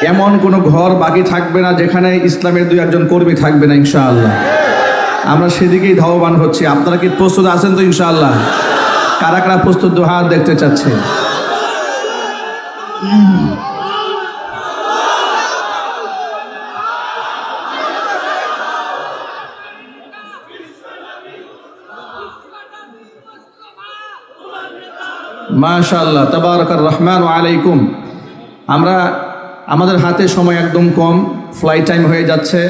এমন কোনো ঘর বাকি থাকবে না যেখানে ইসলামের দুই একজন কর্মী থাকবে না ইনশাআল্লাহ। আমরা সেদিকেই ধাবমান হচ্ছি। আপনারা কি প্রস্তুত আছেন তো ইনশাআল্লাহ? কারা কারা প্রস্তুত হাত দেখতে চাচ্ছে? মাশাআল্লাহ, তাবারাকার রহমান আলাইকুম। আমরা আমাদের হাতে সময় একদম কম, ফ্লাইট টাইম হয়ে যাচ্ছে।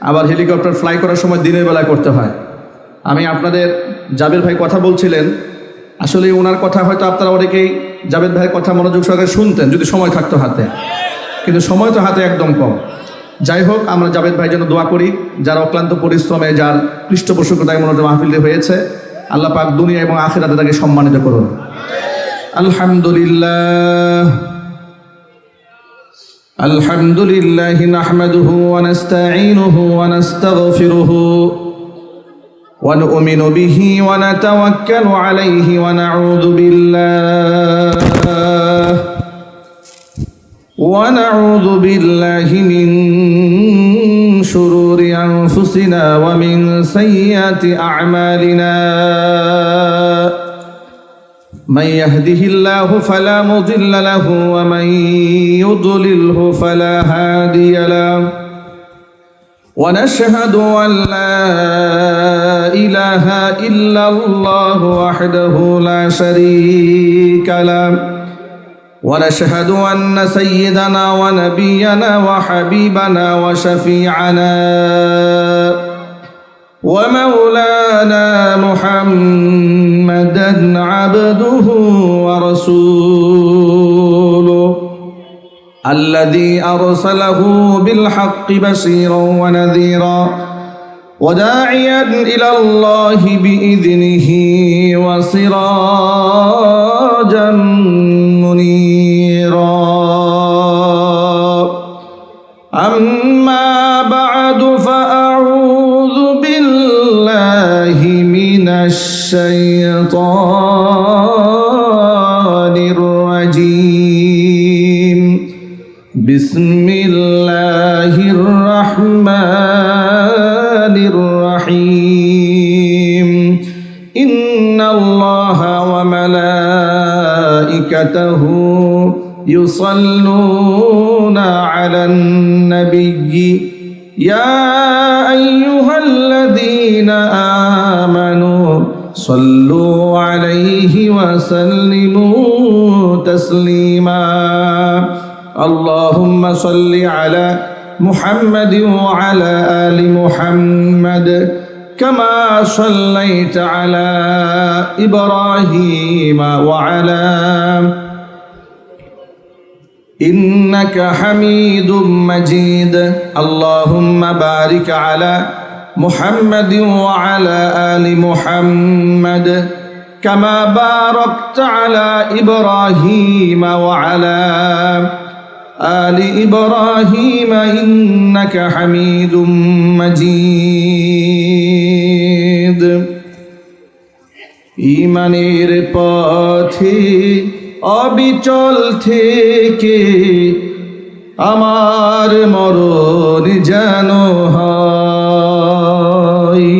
আবার হেলিকপ্টার ফ্লাই করার সময় দিনের বেলায় করতে হয়। আমি আপনাদের জাবের ভাই কথা বলছিলেন, আসলে ওনার কথা হয়তো আপনারা অনেকেই জাবেদ ভাইয়ের কথা মনোযোগ সহকারে শুনতেন যদি সময় থাকতো হাতে, কিন্তু সময় তো হাতে একদম কম। যাই হোক, আমরা জাবেদ ভাই জন্য দোয়া করি, যার অক্লান্ত পরিশ্রমে, যার পৃষ্ঠপোষকতায় মনোযোগ মাহফিলটি হয়েছে, আল্লাহ পাক দুনিয়া এবং আখিরাতে তাকে সম্মানিত করুন। আলহামদুলিল্লাহ আলহামদুলিল্লাহ নাহমাদুহু ওয়া নাস্তাঈনুহু ওয়া নাস্তাগফিরুহু ওয়া নু'মিনু বিহি ওয়া নাতাওয়াক্কালু আলাইহি ওয়া নাউযু বিল্লাহি মিন শুরুরি আনফুসিনা ওয়া মিন সাইয়্যাতি আ'মালিনা। من يهده الله فلا مضل له ومن يضلله فلا هادي له ونشهد أن لا إله إلا الله وحده لا شريك له ونشهد أن سيدنا ونبينا وحبيبنا وشفيعنا ومولانا محمدا عبده ورسوله الذي أرسله بالحق بشيرا ونذيرا وداعيا إلى الله بإذنه وسراجا منيرا. أما بعد فأعوذ بالله من الشيطان الرجيم. بسم الله الرحمن الرحيم. إن الله وملائكته يصلون على النبي يا أيها الذين آمنوا صلوا عليه وسلموا تسليما. اللهم صل على محمد وعلى آل محمد كما صليت على إبراهيم وعلى إنك حميد مجيد. اللهم بارك على محمد وعلى آل محمد كما باركت على إبراهيم وعلى آل إبراهيم إنك حميد مجيد. ঈমানের পথে অবিচল থেকে আমার মরণ যেন হয়।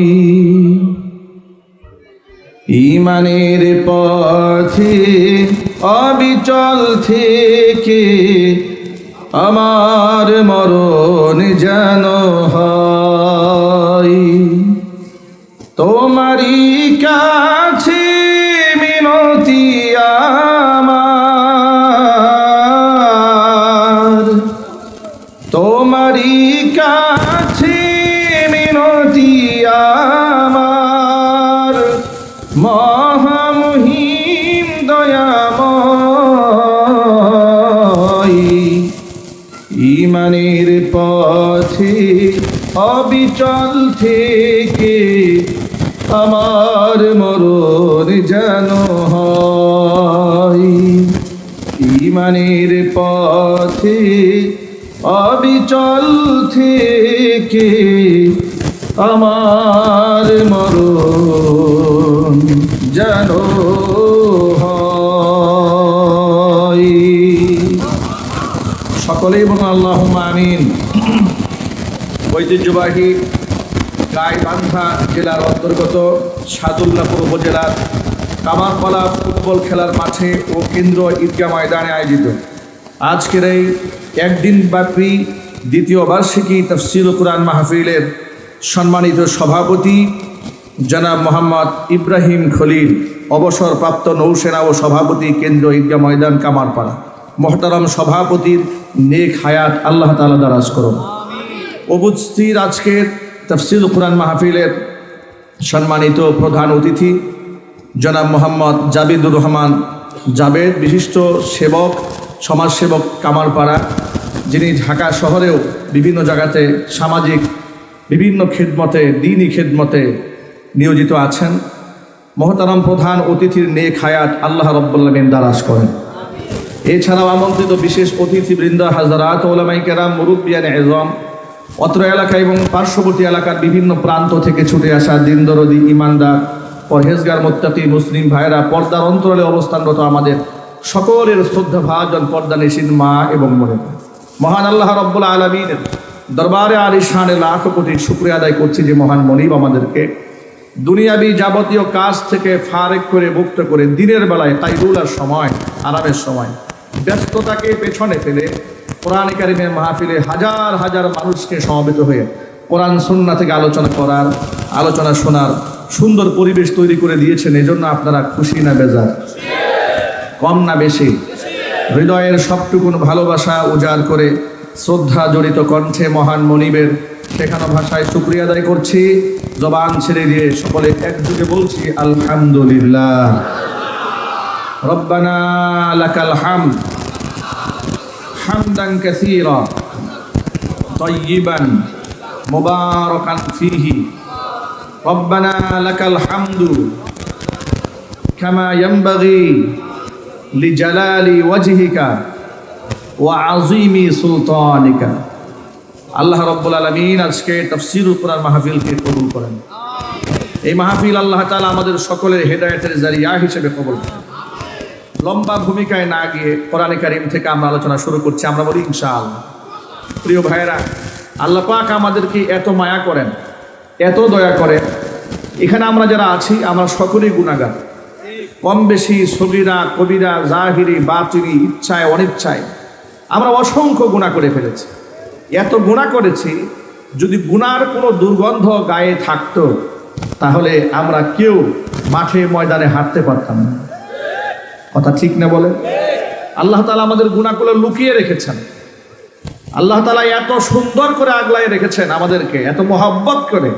ঈমানের পথে অবিচল থেকে আমার মরণ যেন হয়। তোমারই কাছে মিনতি আমার, তোমারই কাছে মিনতি আমার, মহামহিম দয়াময়। ঈমানের পথে অবিচল থেকে আমার মরণ যেন হয়। ঈমানের পথে অবিচল থেকে আমার মরণ যেন হয়। সকল সকলেই বলুন আল্লাহুম্মা আমিন। ঐতিহ্যবাহী গাইবান্ধা জেলার অন্তর্গত সাদুল্লাপুর উপজেলার কামারপাড়া ফুটবল খেলার মাঠে ও কেন্দ্র ঈদগাহ ময়দানে আয়োজিত আজকের এই একদিন ব্যাপী দ্বিতীয় বার্ষিকী তাফসীরুল কুরআন মাহফিলের সম্মানিত সভাপতি জনাব মোহাম্মদ ইব্রাহিম খলিল, অবসরপ্রাপ্ত নৌসেনা ও সভাপতি কেন্দ্র ঈদগাহ ময়দান কামারপাড়া, মোহতারাম সভাপতির নেক হায়াত আল্লাহ তাআলা দারাজ করুন। উপস্থিত আজকের তাফসীরুল কুরআন মাহফিলের সম্মানিত প্রধান অতিথি জনাব মোহাম্মদ জাবেদুর রহমান জাবেদ, বিশিষ্ট সেবক, সমাজসেবক কামারপাড়া, যিনি ঢাকা শহরেও বিভিন্ন জায়গাতে সামাজিক বিভিন্ন খেদমতে, দ্বীনি খেদমতে নিয়োজিত আছেন। মহতারাম প্রধান অতিথির নেক হায়াত আল্লাহ রাব্বুল আলামিন দারাজ করেন। এছাড়াও আমন্ত্রিত বিশেষ অতিথিবৃন্দ, হাজরাত, ওলামায়ে কেরাম, মুরব্বিয়ানে এজম, অত্র এলাকা এবং পার্শ্ববর্তী এলাকার বিভিন্ন প্রান্ত থেকে ছুটে আসা দিন দরদি, ইমানদার, পরহেজগার, মুত্তাকি মুসলিম ভাইরা, পর্দার অন্তরালে অবস্থানরত আমাদের সকলের শ্রদ্ধা ভাজন পর্দানিশীন মা এবং বোনেরা, মহান আল্লাহ রাব্বুল আলামিনের দরবারে আলিশানে লাখ কোটি শুকরিয়া আদায় করছি যে মহান মনিব আমাদেরকে দুনিয়াবি যাবতীয় কাজ থেকে ফারেক করে, মুক্ত করে দিনের বেলায় তাইরুলার সময়, আরামের সময়, ব্যস্ততাকে পেছনে ফেলে কোরআন কারীমের মাহফিলে হাজার হাজার মানুষকে সমবেত হয়ে কোরআন সুন্নাহ থেকে আলোচনা করার, আলোচনা শোনার সুন্দর পরিবেশ তৈরি করে দিয়েছেন। এজন্য আপনারা খুশি না বেজার? কম না বেশি? হৃদয়ের সবটুকুন ভালোবাসা উজাড় করে শ্রদ্ধা জড়িত কণ্ঠে মহান মনিবের শেখানো ভাষায় শুকরিয়া আদায় করছি। জবান ছেড়ে দিয়ে সকলে একযোগে বলছি আলহামদুলিল্লাহ। রব্বানা লাকাল হামদ হামদান কাসীরা তাইয়িবান মুবারাকান ফীহি। রব্বানা লাকাল হামদু কামা ইয়ানবাগি লিজালালি ওয়াজহিকা ওয়া আযীমি সুলতানিকা। আল্লাহ রাব্বুল আলামিন আজকে তাফসীরুল কুরআন মাহফিলকে কবুল করেন। এই মাহফিল আল্লাহ তাআলা আমাদের সকলের হেদায়েতের জারিয়া হিসেবে কবুল করেন। লম্বা ভূমিকায় না গিয়ে কোরআনে কারীম থেকে আমরা আলোচনা শুরু করছি। আমরা বলি ইনশাআল্লাহ। প্রিয় ভাইয়েরা, আল্লাহ পাক আমাদেরকে এত মায়া করেন, এত দয়া করেন। এখানে আমরা যারা আছি আমরা সকলেই গুনাহগার, কম বেশি, সগীরা কবিরা, জাহিরি বাতিনি, ইচ্ছায় অনিচ্ছায় আমরা অসংখ্য গুনাহ করে ফেলেছি। এত গুনাহ করেছি, যদি গুনার কোনো দুর্গন্ধ গায়ে থাকতো তাহলে আমরা কেউ মাঠে ময়দানে হাঁটতে পারতাম না। কথা ঠিক না বলে? আল্লাহ তাআলা আমাদের গুনাহগুলো লুকিয়ে রেখেছেন। আল্লাহ তাআলা এত সুন্দর করে আগলায় রেখেছেন আমাদেরকে, এত মহব্বত করে।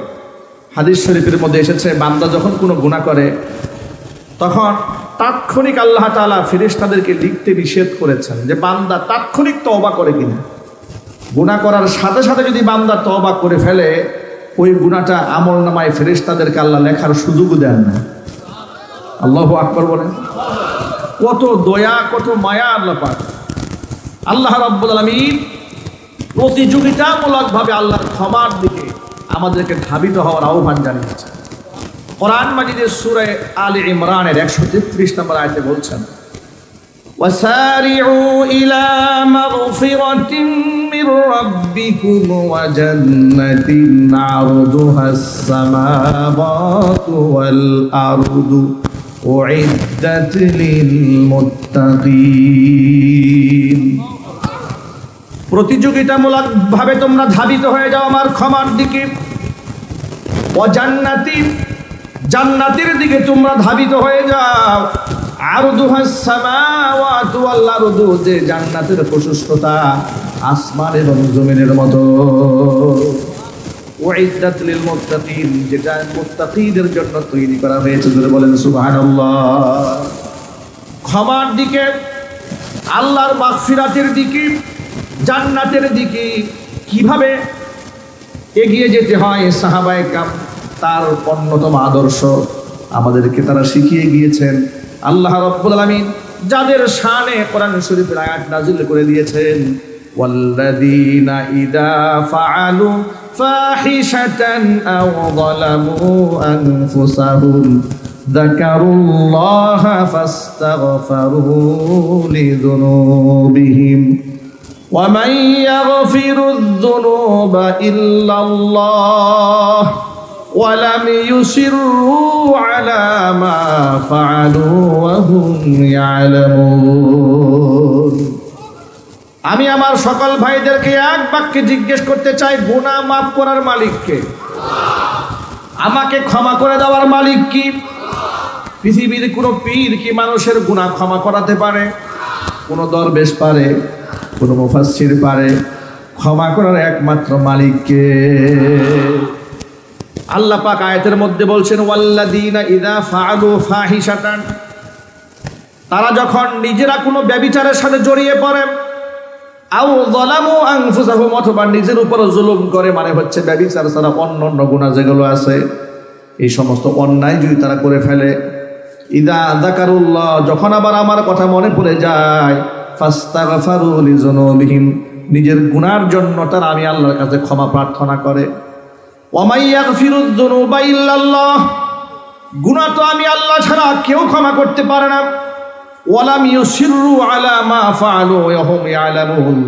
হাদিস শরীফের মধ্যে এসেছে, বান্দা যখন কোনো গুনাহ করে তখন তাৎক্ষণিক আল্লাহ তাআলা ফেরেশতাদেরকে লিখতে নিষেধ করেছেন যে বান্দা তাৎক্ষণিক তওবা করে কিনা। গুনাহ করার সাথে সাথে যদি বান্দা তওবা করে ফেলে, ওই গুনাহটা আমলনামায় ফেরেশতাদেরকে আল্লাহ লেখার সুযোগও দেন না। আল্লাহু আকবার বলেন। কত দয়া, কত মায়া আল্লাহ পাক। আল্লাহ রাব্বুল আলামিন প্রতিযোগিতামূলকভাবে আল্লাহর ক্ষমার দিকে আমাদেরকে ধাবিত হওয়ার আহ্বান জানিয়েছেন। কোরআন মাজিদের সূরা আলে ইমরানের 133 নম্বর আয়াতে বলছেন, ওয়াসারিউ ইলা মাগফিরাতিন মির রাব্বিকুম ওয়া জান্নাতিন আরদুহাস সামাওয়াতু ওয়াল আরদু উইদ্দাত লিল মুত্তাকিন। প্রতিযোগিতামূলকভাবে তোমরা ধাবিত হয়ে যাও আমার ক্ষমার দিকে। ওয়া জান্নাতিন, জান্নাতের দিকে তোমরা ধাবিত হয়ে যাও। আরদুহাস সামাওয়াতু ওয়াল আরদু, যে জান্নাতের প্রশস্ততা আসমান এবং জমিনের মতো। উইদ্দাত লিল মুত্তাকিন, যেটা মুত্তাকিদের জন্য তৈরি করা হয়েছে। জোরে বলেন সুবহানাল্লাহ। ক্ষমার দিকে, আল্লাহর মাগফিরাতের দিকে, জান্নাতের দিকে কিভাবে এগিয়ে যেতে হয়, সাহাবায়ে কেরাম তার অন্যতম আদর্শ আমাদেরকে তারা শিখিয়ে গিয়েছেন। আল্লাহ রাব্বুল আলামিন যাদের শানে কোরআন শরীফের আয়াত নাযিল করে দিয়েছেন, ওয়াল্লাযীনা ইযা ফাআলু ফাহিশাতান আও যালামু আনফুসাহুম যাকারুল্লাহা ফাস্তাগফারু লিযুনুবিহিম ومن يغفر الذنوب إلا الله ولم يصروا على ما فعلوا وهم يعلمون। আমি আমার সকল ভাইদেরকে এক বাক্যে জিজ্ঞেস করতে চাই, গুনাহ মাফ করার মালিক কে? আমাকে ক্ষমা করে দেওয়ার মালিক কি? পৃথিবীর কোনো পীর কি মানুষের গুনাহ ক্ষমা করাতে পারে? কোনো দরবেশ পারে? কোনো মুফাসসির পারে? ক্ষমা করার একমাত্র মালিক কে? আল্লাহ পাক আয়াতের মধ্যে বলছেন, ওয়াল্লাযীনা ইযা ফাআলু ফাহিশাতান, তারা যখন নিজেরা কোনো ব্যভিচারের সাথে জড়িয়ে পড়ে, আও যালামু আনফুসাহুম, অথবা নিজের উপর জুলুম করে, মানে হচ্ছে ব্যভিচার ছাড়া অন্য গুনাহ যেগুলো আছে, এই সমস্ত অন্যায় যদি তারা করে ফেলে, ইযা যাকারুল্লাহ, যখন আবার আমার কথা মনে পড়ে যায়, ফাস্তাগফারু লিযুনুবিহিম, নিজের গুনার জন্য তারা আমি আল্লাহর কাছে ক্ষমা প্রার্থনা করে। ওয়া মাই ইয়াগফিরুয যুনুবা ইল্লাল্লাহ, গুনাহ তো আমি আল্লাহ ছাড়া কেউ ক্ষমা করতে পারে না। ওয়ালাম ইউসিররু আলা মা ফাআলু ওয়া হুম ইয়ালামুন,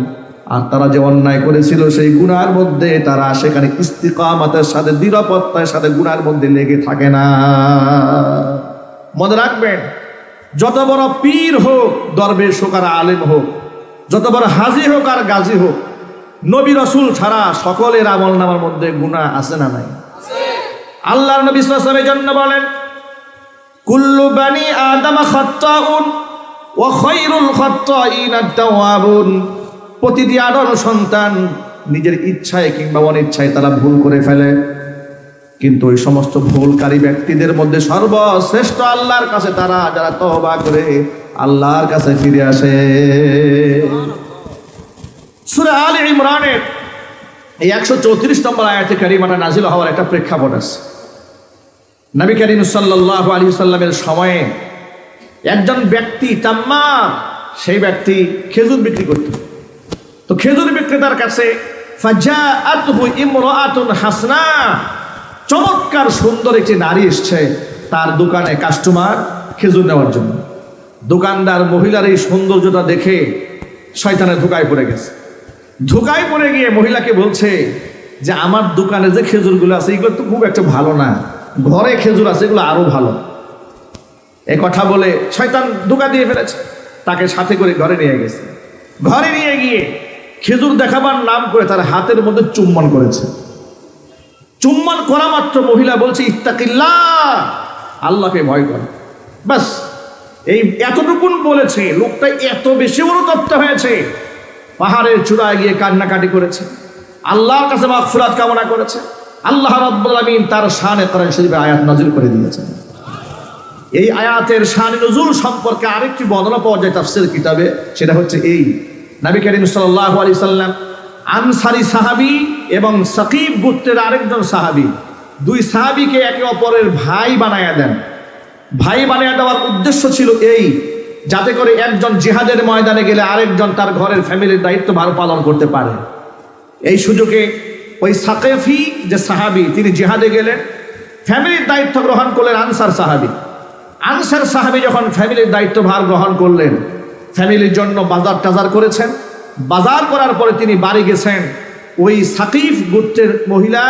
আর তারা যে অন্যায় করেছিল সেই গুনাহের মধ্যে তারা সেখানে ইস্তিকামতের সাথে, দৃঢ়তার সাথে গুনাহের মধ্যে লেগে থাকে না। মনে রাখবেন, যত বড় পীর হোক, দরবেশ হোক আর আলেম হোক, যত বড় হাজী হোক আর গাজী হোক, নবী রাসূল ছাড়া সকলের আমলনামার মধ্যে গুনাহ আছে না নাই? আল্লাহর নবী সাল্লাল্লাহু আলাইহি ওয়াসাল্লামের জন্য বলেন, কুল্লু বানি আদম খাত্তাউন ওয়া খায়রুল খাত্তাইনা আত-তাওয়াবুন, প্রতিটি আদম সন্তান নিজের ইচ্ছায় কিংবা অনিচ্ছায় তারা ভুল করে ফেলে, কিন্তু ওই সমস্ত ভুলকারী ব্যক্তিদের মধ্যে সর্বশ্রেষ্ঠ আল্লাহর কাছে তারা যারা তওবা করে আল্লাহর কাছে ফিরে আসে। সূরা আলে ইমরানের এই 134 নম্বর আয়াতে কারিমাটা নাজিল হওয়ার একটা প্রেক্ষাপট আছে। নবী করিম সাল্লাল্লাহু আলাইহি সাল্লামের সময়ে একজন ব্যক্তি তাম্মা, সেই ব্যক্তি খেজুর বিক্রি করত। তো খেজুর বিক্রেতার কাছে ফাজাআতহু ইমরাআতুন হাসনা, চমৎকার সুন্দর একটি নারী এসছে তার দোকানে কাস্টমার খেজুর নেওয়ার জন্য। দোকানদার মহিলার এই সৌন্দর্যটা দেখে শয়তানের ধোকায় পড়ে গেছে। ধোকায় পড়ে গিয়ে মহিলাকে বলছে যে আমার দোকানে যে খেজুরগুলো আছে এগুলো তো খুব একটা ভালো না, ঘরে খেজুর আছে এগুলো আরো ভালো। এ কথা বলে শয়তান ধোকা দিয়ে ফেলেছে, তাকে সাথে করে ঘরে নিয়ে গেছে। ঘরে নিয়ে গিয়ে খেজুর দেখাবার নাম করে তার হাতের মধ্যে চুম্বন করেছে। চুম্বন করা মাত্র মহিলা বলছে, ইত্তাকিল্লাহ, আল্লাহকে ভয় কর। বাস এই এতটুকুন বলেছে, লোকটা এত বেশি অনুতপ্ত হয়েছে, পাহাড়ের চূড়ায় গিয়ে কান্নাকাটি করেছে, আল্লাহর কাছে মাগফিরাত কামনা করেছে। আল্লাহ রাব্বুল আলামিন তার শানে কোরআন শরীফে আয়াত নাযিল করে দিয়েছেন। এই আয়াতের শান নুজুল সম্পর্কে আরেকটি বর্ণনা পাওয়া যায় তাফসীর কিতাবে, সেটা হচ্ছে এই, নবী করিম সাল্লাল্লাহু আলাইহি সাল্লাম আনসারী সাহাবী এবং সাকিব গোত্রের আরেকজন সাহাবী, দুই সাহাবীকে একে অপরের ভাই বানায়া দেন। ভাই বানায়া দেওয়ার উদ্দেশ্য ছিল এই, যাতে করে একজন জিহাদের ময়দানে গেলে আরেকজন তার ঘরের ফ্যামিলির দায়িত্ব ভালো পালন করতে পারে। এই সুযোগে ওই সাকেফি যে সাহাবী, তিনি জিহাদে গেলেন, ফ্যামিলির দায়িত্ব গ্রহণ করলেন আনসার সাহাবী। আনসার সাহাবী যখন ফ্যামিলির দায়িত্ব ভার গ্রহণ করলেন, ফ্যামিলির জন্য বাজার টাজার করেছেন। বাজার করার পরে তিনি বাড়ি গেছেন ওই সাকিফ গোত্রের মহিলা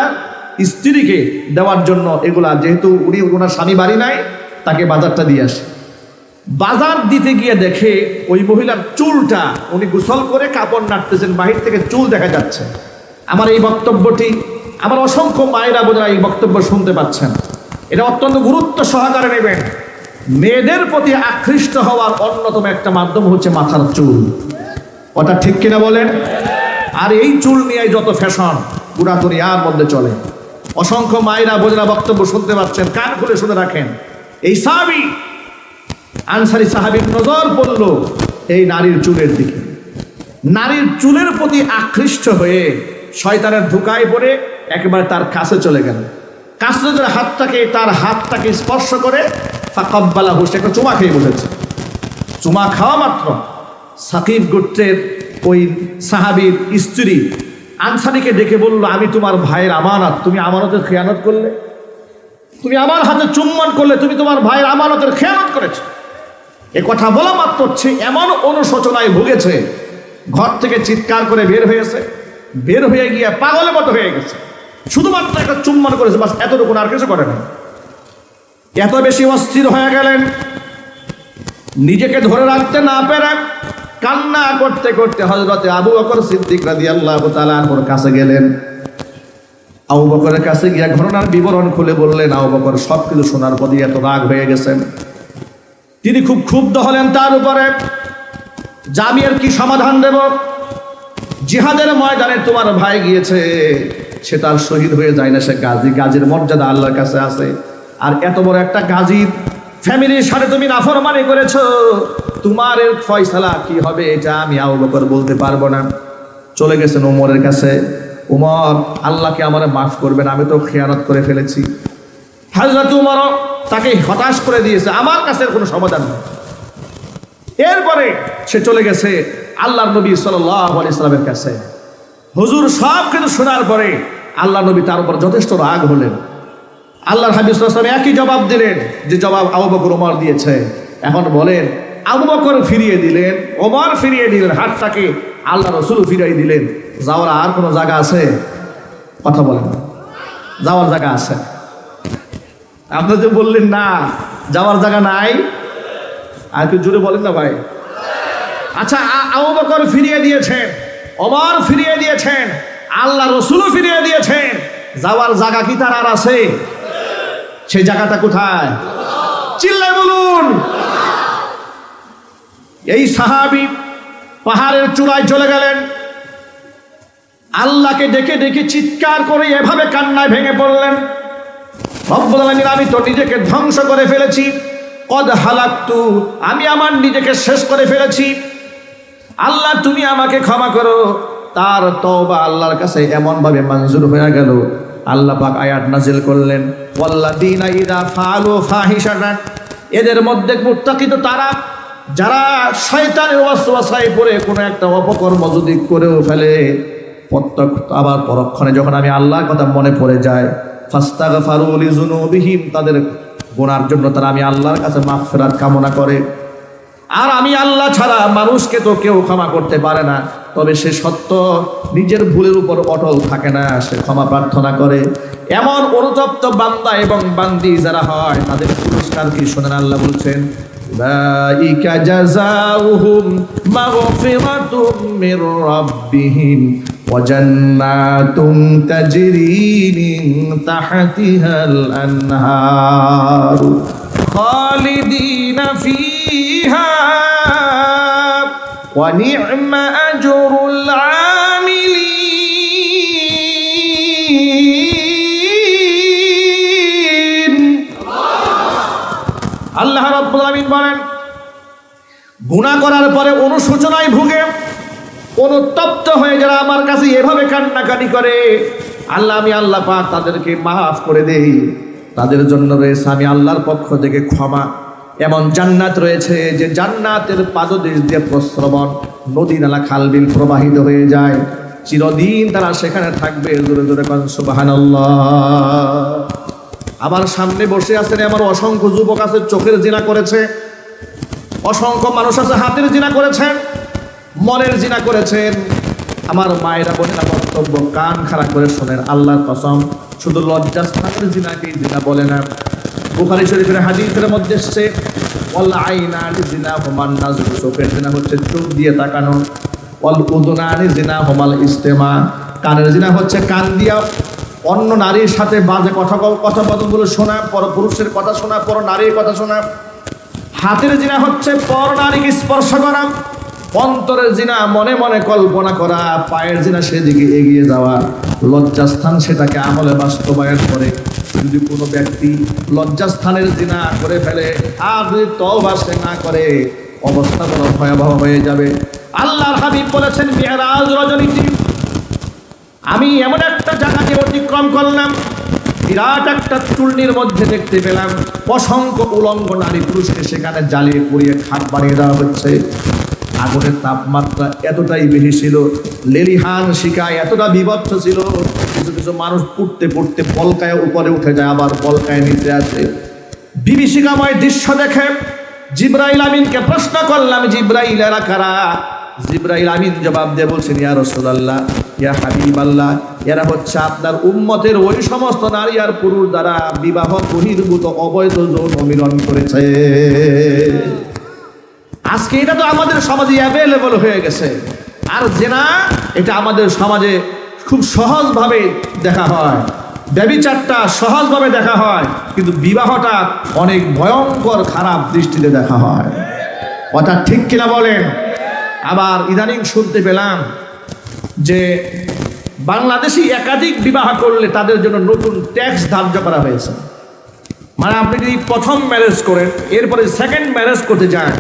স্ত্রীকে দেওয়ার জন্য এগুলা, যেহেতু উনি ওনার স্বামী বাড়ি নাই, তাকে বাজারটা দিয়ে আসে। বাজার দিতে গিয়ে দেখে ওই মহিলার চুলটা, উনি গোসল করে কাপড় নাড়তেছেন, বাহির থেকে চুল দেখা যাচ্ছে। আমার এই বক্তব্যটি, আমার অসংখ্য মায়েরা বোনেরা এই বক্তব্য শুনতে পাচ্ছেন, এটা অত্যন্ত গুরুত্ব সহকারে নেবেন। মেয়েদের প্রতি আকৃষ্ট হওয়ার অন্যতম একটা মাধ্যম হচ্ছে মাথার চুল, ওটা ঠিক কিনা বলেন? আর এই চুল নিয়ে যত ফ্যাশন পুরা দুনিয়ার মধ্যে চলে। অসংখ্য মায়েরা বোনেরা বক্তব্য শুনতে পাচ্ছেন, কান খুলে শুনে রাখেন। এই সাহাবী, আনসারী সাহাবীর নজর পড়ল এই নারীর চুলের দিকে। নারীর চুলের প্রতি আকৃষ্ট হয়ে শয়তানের ধোঁকায় পড়ে একেবারে তার কাছে চলে গেল। কাছে তার হাতটাকে স্পর্শ করে ফাকাব্বালাহু, সে একটা চুমা খেয়ে বসেছে। চুমা খাওয়া মাত্র সাকিব গোত্রের ওই সাহাবীর স্ত্রী আনসারীকে ডেকে বলল, আমি তোমার ভাইয়ের আমানত, তুমি আমানতের খেয়ানত করলে, তুমি আমার হাতে চুম্বন করলে, তুমি তোমার ভাইয়ের আমানতের খেয়ানত করেছো। এ কথা বলা মাত্র সে এমন অনুশোচনায় ভুগেছে, ঘর থেকে চিৎকার করে বের হয়েছে, বের হয়ে গিয়ে পাগলের মতো হয়ে গেছে, শুধুমাত্র একটা চুম্বন করেছে, বাস এতটুকু, আর কিছু করে না। এত বেশি অস্থির হয়ে গেলেন, নিজেকে ধরে রাখতে না পেরে কান্না করতে করতে হযরতে আবু বকর সিদ্দিক রাদিয়াল্লাহু তাআলা আনহুর কাছে গেলেন। আবু বকরের কাছে গিয়ে ঘটনার বিবরণ খুলে বললেন। আবু বকর সবকিছু শোনার পরই এত রাগ হয়ে গেছেন, তিনি খুব ক্ষুব্ধ হলেন তার উপরে। জামিয়ার কি সমাধান দেব? জিহাদের ময়দানে তোমার ভাই গিয়েছে, সে তার শহীদ হয়ে যায় না, সে গাজী, গাজীর মর্যাদা আল্লাহর কাছে আছে। আর এত বড় একটা গাজীর ফ্যামিলির সাথে তুমি নাফরমানি করেছো, তোমার এর ফয়সালা কি হবে এটা আমি আবু বকর বলতে পারবো না। চলে গেছেন ওমরের কাছে। ওমর, আল্লাহকে আমারে মাফ করবেন, আমি তো খেয়ানত করে ফেলেছি। হযরত ওমর তাকে হতাশ করে দিয়েছে, আমার কাছে কোনো সমাধান নেই। এরপরে সে চলে গেছে আল্লাহর নবী সাল্লাল্লাহু আলাইহি সাল্লামের কাছে। হুজুর সব কিছু শোনার পরে আল্লাহ নবী তার উপর যথেষ্ট রাগ হলেন। আল্লাহর হাবিব সাল্লাল্লাহু আলাইহি ওয়াসাল্লাম একই জবাব দিলেন যে জবাব আবু বকর ওমর দিয়েছে। এখন বলেন, আবু বকর ফিরিয়ে দিলেন, ওমর ফিরিয়ে দিলেন, হাতটাকে আল্লাহ রাসূল ফিরিয়ে দিলেন। যাওয়ার আর কোনো জায়গা আছে? কথা বলেন, যাওয়ার জায়গা আছে? আপনি যে বললেন না যাওয়ার জায়গা নাই, আর একটু জোরে বলেন না ভাই। আচ্ছা, আবু বকর ফিরিয়ে দিয়েছেন, ওমর ফিরিয়ে দিয়েছেন, আল্লাহ রাসূলও ফিরিয়ে দিয়েছেন, যাওয়ার জায়গা কি তার আর আছে? সেই জায়গাটা কোথায়? চিল্লায় বলুন। এই সাহাবী পাহাড়ের চূড়ায় চলে গেলেন, আল্লাহকে ডেকে ডেকে চিৎকার করে এভাবে কান্নায় ভেঙে পড়লেন, রব্বুল আলামিন, আমি তো নিজেকে ধ্বংস করে ফেলেছি, কদ হালাকতু, আমি আমার নিজেকে শেষ করে ফেলেছি, আল্লাহ তুমি আমাকে ক্ষমা করো। তার তওবা আল্লাহর কাছে এমন ভাবে মঞ্জুর হয়ে গেল, আল্লাহ পাক আয়াত নাজিল করলেন, ওয়াল্লাযীনা ইযা ফাআলু ফাহিশাতান, এদের মধ্যে মুত্তাকি তো তারা যারা শয়তানের ওয়াসওয়াসায় পড়ে কোনো একটা অপকর্ম যদি করেও ফেলে, প্রত্যক্ষ আবার পরক্ষণে যখন আমি আল্লাহর কথা মনে পড়ে যায়, ফাস্তাগফারু লিযুনুবিহিম, তাদের গুনার জন্য তারা আমি আল্লাহর কাছে মাগফিরাত কামনা করে। আর আমি আল্লাহ ছাড়া মানুষকে তো কেউ ক্ষমা করতে পারে না, তবে সে সত্য নিজের ভুলের উপর অটল থাকে না, সে ক্ষমা প্রার্থনা করে। এমন অনুতপ্ত বান্দা এবং বান্দি যারা হয় তাদের পুরস্কার কি শোনেন, আল্লাহ বলছেন, উলাইকা জাযাউহুম মাগফিরাতুম মির রাব্বিহিম ওয়া জান্নাতুন তাজরি মিন তাহতিহাল আনহার খালিদিনা ফিহা ওয়া নি'মা আজরুল আমিলিন। আল্লাহ রাব্বুল আলামিন বলেন, গুনাহ করার পরে অনুশোচনায় ভুগে অনুতপ্ত হয়ে যারা আমার কাছে এভাবে কান্নাকাটি করে, আল্লাহ আমি আল্লাহ পাক তাদেরকে মাফ করে দেই। তাদের জন্য রয়েছে আমি আল্লাহর পক্ষ থেকে ক্ষমা। এমন জান্নাত রয়েছে যে জান্নাতের পাদদেশ দিয়ে প্রস্রবণ নদী নালা খালবিল প্রবাহিত হয়ে যায়, চিরদিন তারা সেখানে থাকবে। জোরে জোরে বলেন সুবহানাল্লাহ। আমার সামনে বসে আছেন এমন অসংখ্য যুবক আছে চোখের জিনা করেছে, অসংখ্য মানুষ আছে হাতের জিনা করেছেন, মনের জিনা করেছেন। আমার মায়েরা বোনেরা বক্তব্য কান খারাপ করে শোনেন, আল্লাহর কসম, শুধু লজ্জাস্থানের জিনাকেই জিনা বলে না। বুখারী শরীফের হাদিসের মধ্যে এসেছে, ওয়াল আইনানি জিনা হুমান নাজরু, চোখের জিনা হচ্ছে চোখ দিয়ে তাকানো, ওয়াল উযুনানি জিনা হুমাল ইস্তেমা, কানের জিনা হচ্ছে কান দিয়া অন্য নারীর সাথে বাজে কথোপকথনগুলো শোনা, পর পুরুষের কথা শোনা, পর নারীর কথা শোনা। হাতের জিনা হচ্ছে পর নারীকে স্পর্শ করা, অন্তরের জিনা মনে মনে কল্পনা করা, পায়ের জিনা সেদিকে এগিয়ে যাওয়া, লজ্জাস্থান সেটাকে আমলে বাস্তবায়ন করে। যদি কোনো ব্যক্তি লজ্জাস্থানের জিনা করে ফেলে আর যদি তওবা সে না করে, অবস্থা বড় ভয়াবহ হয়ে যাবে। আল্লাহর হাবিব বলেছেন, মিরাজ রজনীতে আমি এমন একটা জায়গাকে অতিক্রম করলাম, বিরাট একটা চূর্ণির মধ্যে দেখতে পেলাম অসংখ্য উলঙ্গ নারী পুরুষকে সেখানে জ্বালিয়ে পুড়িয়ে খাট বানিয়ে দেওয়া হচ্ছে। আগুনের তাপমাত্রা এতটাই বেশি ছিল, লেলিহান শিকায় এতটা বিভৎস ছিল, কিছু কিছু মানুষ পুড়তে পুড়তে পলকায় উপরে উঠে যায়, আবার পলকায় নিচে আসে। বিভীষিকাময় দৃশ্য দেখে জিবরাইল আমিনকে প্রশ্ন করলাম, জিবরাইল এরা কারা? জিবরাইল আমিন জবাব দিয়ে বলছেন, ইয়া রাসূলুল্লাহ, ইয়া হাবিবাল্লাহ, এরা হচ্ছে আপনার উম্মতের ওই সমস্ত নারী আর পুরুষ যারা বিবাহ বহির্ভূত অবৈধ যৌন মিলন করেছে। আজকে এটা তো আমাদের সমাজে অ্যাভেলেবল হয়ে গেছে। আর জেনা এটা আমাদের সমাজে খুব সহজভাবে দেখা হয়, ব্যভিচারটা সহজভাবে দেখা হয়, কিন্তু বিবাহটা অনেক ভয়ঙ্কর খারাপ দৃষ্টিতে দেখা হয়। কথা ঠিক কিনা বলেন? আবার ইদানিং শুনতে পেলাম যে বাংলাদেশি একাধিক বিবাহ করলে তাদের জন্য নতুন ট্যাক্স ধার্য করা হয়েছে। মানে আপনি যদি প্রথম ম্যারেজ করেন, এরপরে সেকেন্ড ম্যারেজ করতে যান,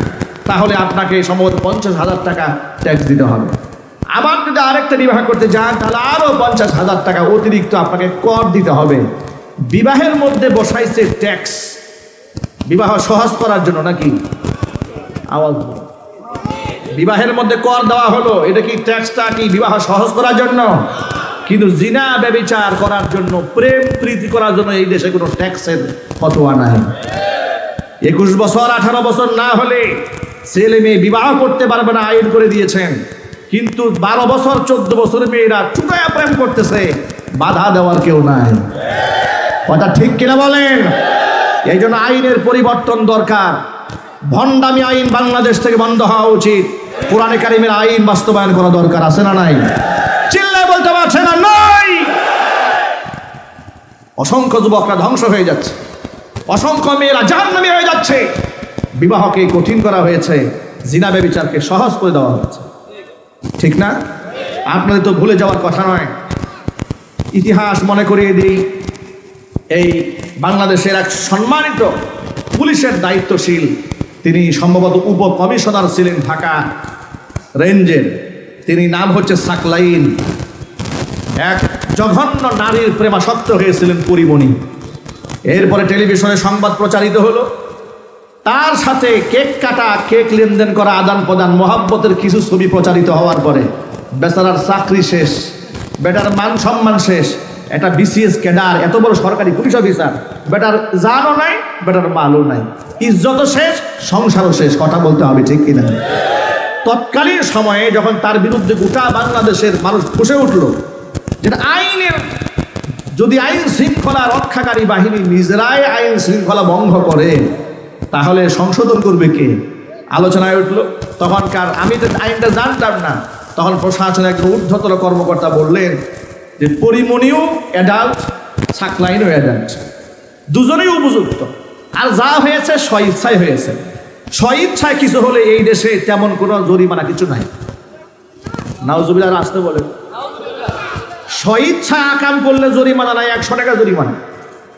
তাহলে আপনাকে সম্ভবত 50,000 টাকা ট্যাক্স দিতে হবে। আবার যদি আরেকটা বিবাহ করতে যান, তাহলে আরও 50,000 টাকা অতিরিক্ত আপনাকে কর দিতে হবে। বিবাহের মধ্যে বসাইছে ট্যাক্স, বিবাহ সহজ করার জন্য নাকি? আওয়াজ, বিবাহের মধ্যে কর দেওয়া হলো, এটা কি ট্যাক্সটা কি বিবাহ সহজ করার জন্য? কিন্তু জিনা ব্যভিচার করার জন্য, প্রেম প্রীতি করার জন্য এই দেশে কোনো ট্যাক্সের ফতোয়া নাই। 21 বছর 18 বছর না হলে ছেলে মেয়ে বিবাহ করতে পারবে না, আইন করে দিয়েছেন। কিন্তু 12 বছর 14 বছরের মেয়েরা চুটায়া প্রেম করতেছে, বাধা দেওয়ার কেউ নাই। কথা ঠিক কিনা বলেন? এই জন্য আইনের পরিবর্তন দরকার। ভণ্ডামি আইন বাংলাদেশ থেকে বন্ধ হওয়া উচিত। কোরআনে কারিমের আইন বাস্তবায়ন করা দরকার, আছে না নাই? চিল্লায় বলতে পারছে না? নাই। অসংখ্য যুবকরা ধ্বংস হয়ে যাচ্ছে, অসংখ্য মেয়েরা জাহান্নামী হয়ে যাচ্ছে। বিবাহকে কঠিন করা হয়েছে, জিনা ব্যভিচারকে সহজ করে দেওয়া হয়েছে। ঠিক না? আপনাদের তো ভুলে যাওয়ার কথা নয়। ইতিহাস মনে করিয়ে দিই, এই বাংলাদেশের এক সম্মানিত পুলিশের দায়িত্বশীল, তিনি সম্ভবত উপকমিশনার ছিলেন ঢাকা রেঞ্জের, তিনি নাম হচ্ছে সাকলাইন। এক জঘন্য নারীর প্রেমাসক্ত হয়েছিলেন পরিমণি। এরপরে টেলিভিশনে সংবাদ প্রচারিত হলো, তার সাথে কেক কাটা, কেক লেনদেন করা, আদান প্রদান, মহাব্বতের কিছু ছবি প্রচারিত হওয়ার পরে বেচারার চাকরি শেষ, বেটার মান সম্মান শেষ। একটা বিসিএস ক্যাডার, এত বড় সরকারি পুলিশ অফিসার, বেটার জানও নাই, বেটার মালও নাই, ইজ্জতও শেষ, সংসারও শেষ। কথা বলতে হবে, ঠিক কিনা? তৎকালীন সময়ে যখন তার বিরুদ্ধে গোটা বাংলাদেশের মানুষ ফুঁসে উঠল, যেটা আইনের, যদি আইন শৃঙ্খলা রক্ষাকারী বাহিনী নিজেরাই আইন শৃঙ্খলা ভঙ্গ করে, তাহলে সংশোধন করবে কে? আলোচনায় উঠল। তখনকার, আমি তো আইনটা জানতাম না, তখন প্রশাসনের একজন ঊর্ধ্বতন কর্মকর্তা বললেন যে পরিমণিও অ্যাডাল্ট, সাকলাইনও অ্যাডাল্ট, দুজনেই উপযুক্ত। আর যা হয়েছে স্বইচ্ছায় হয়েছে। স্বইচ্ছায় কিছু হলে এই দেশে তেমন কোনো জরিমানা কিছু নাই। নাউজুবিল্লাহ আসতে বলে, স্বইচ্ছা আকাম করলে জরিমানা নাই, 100 টাকা জরিমানা।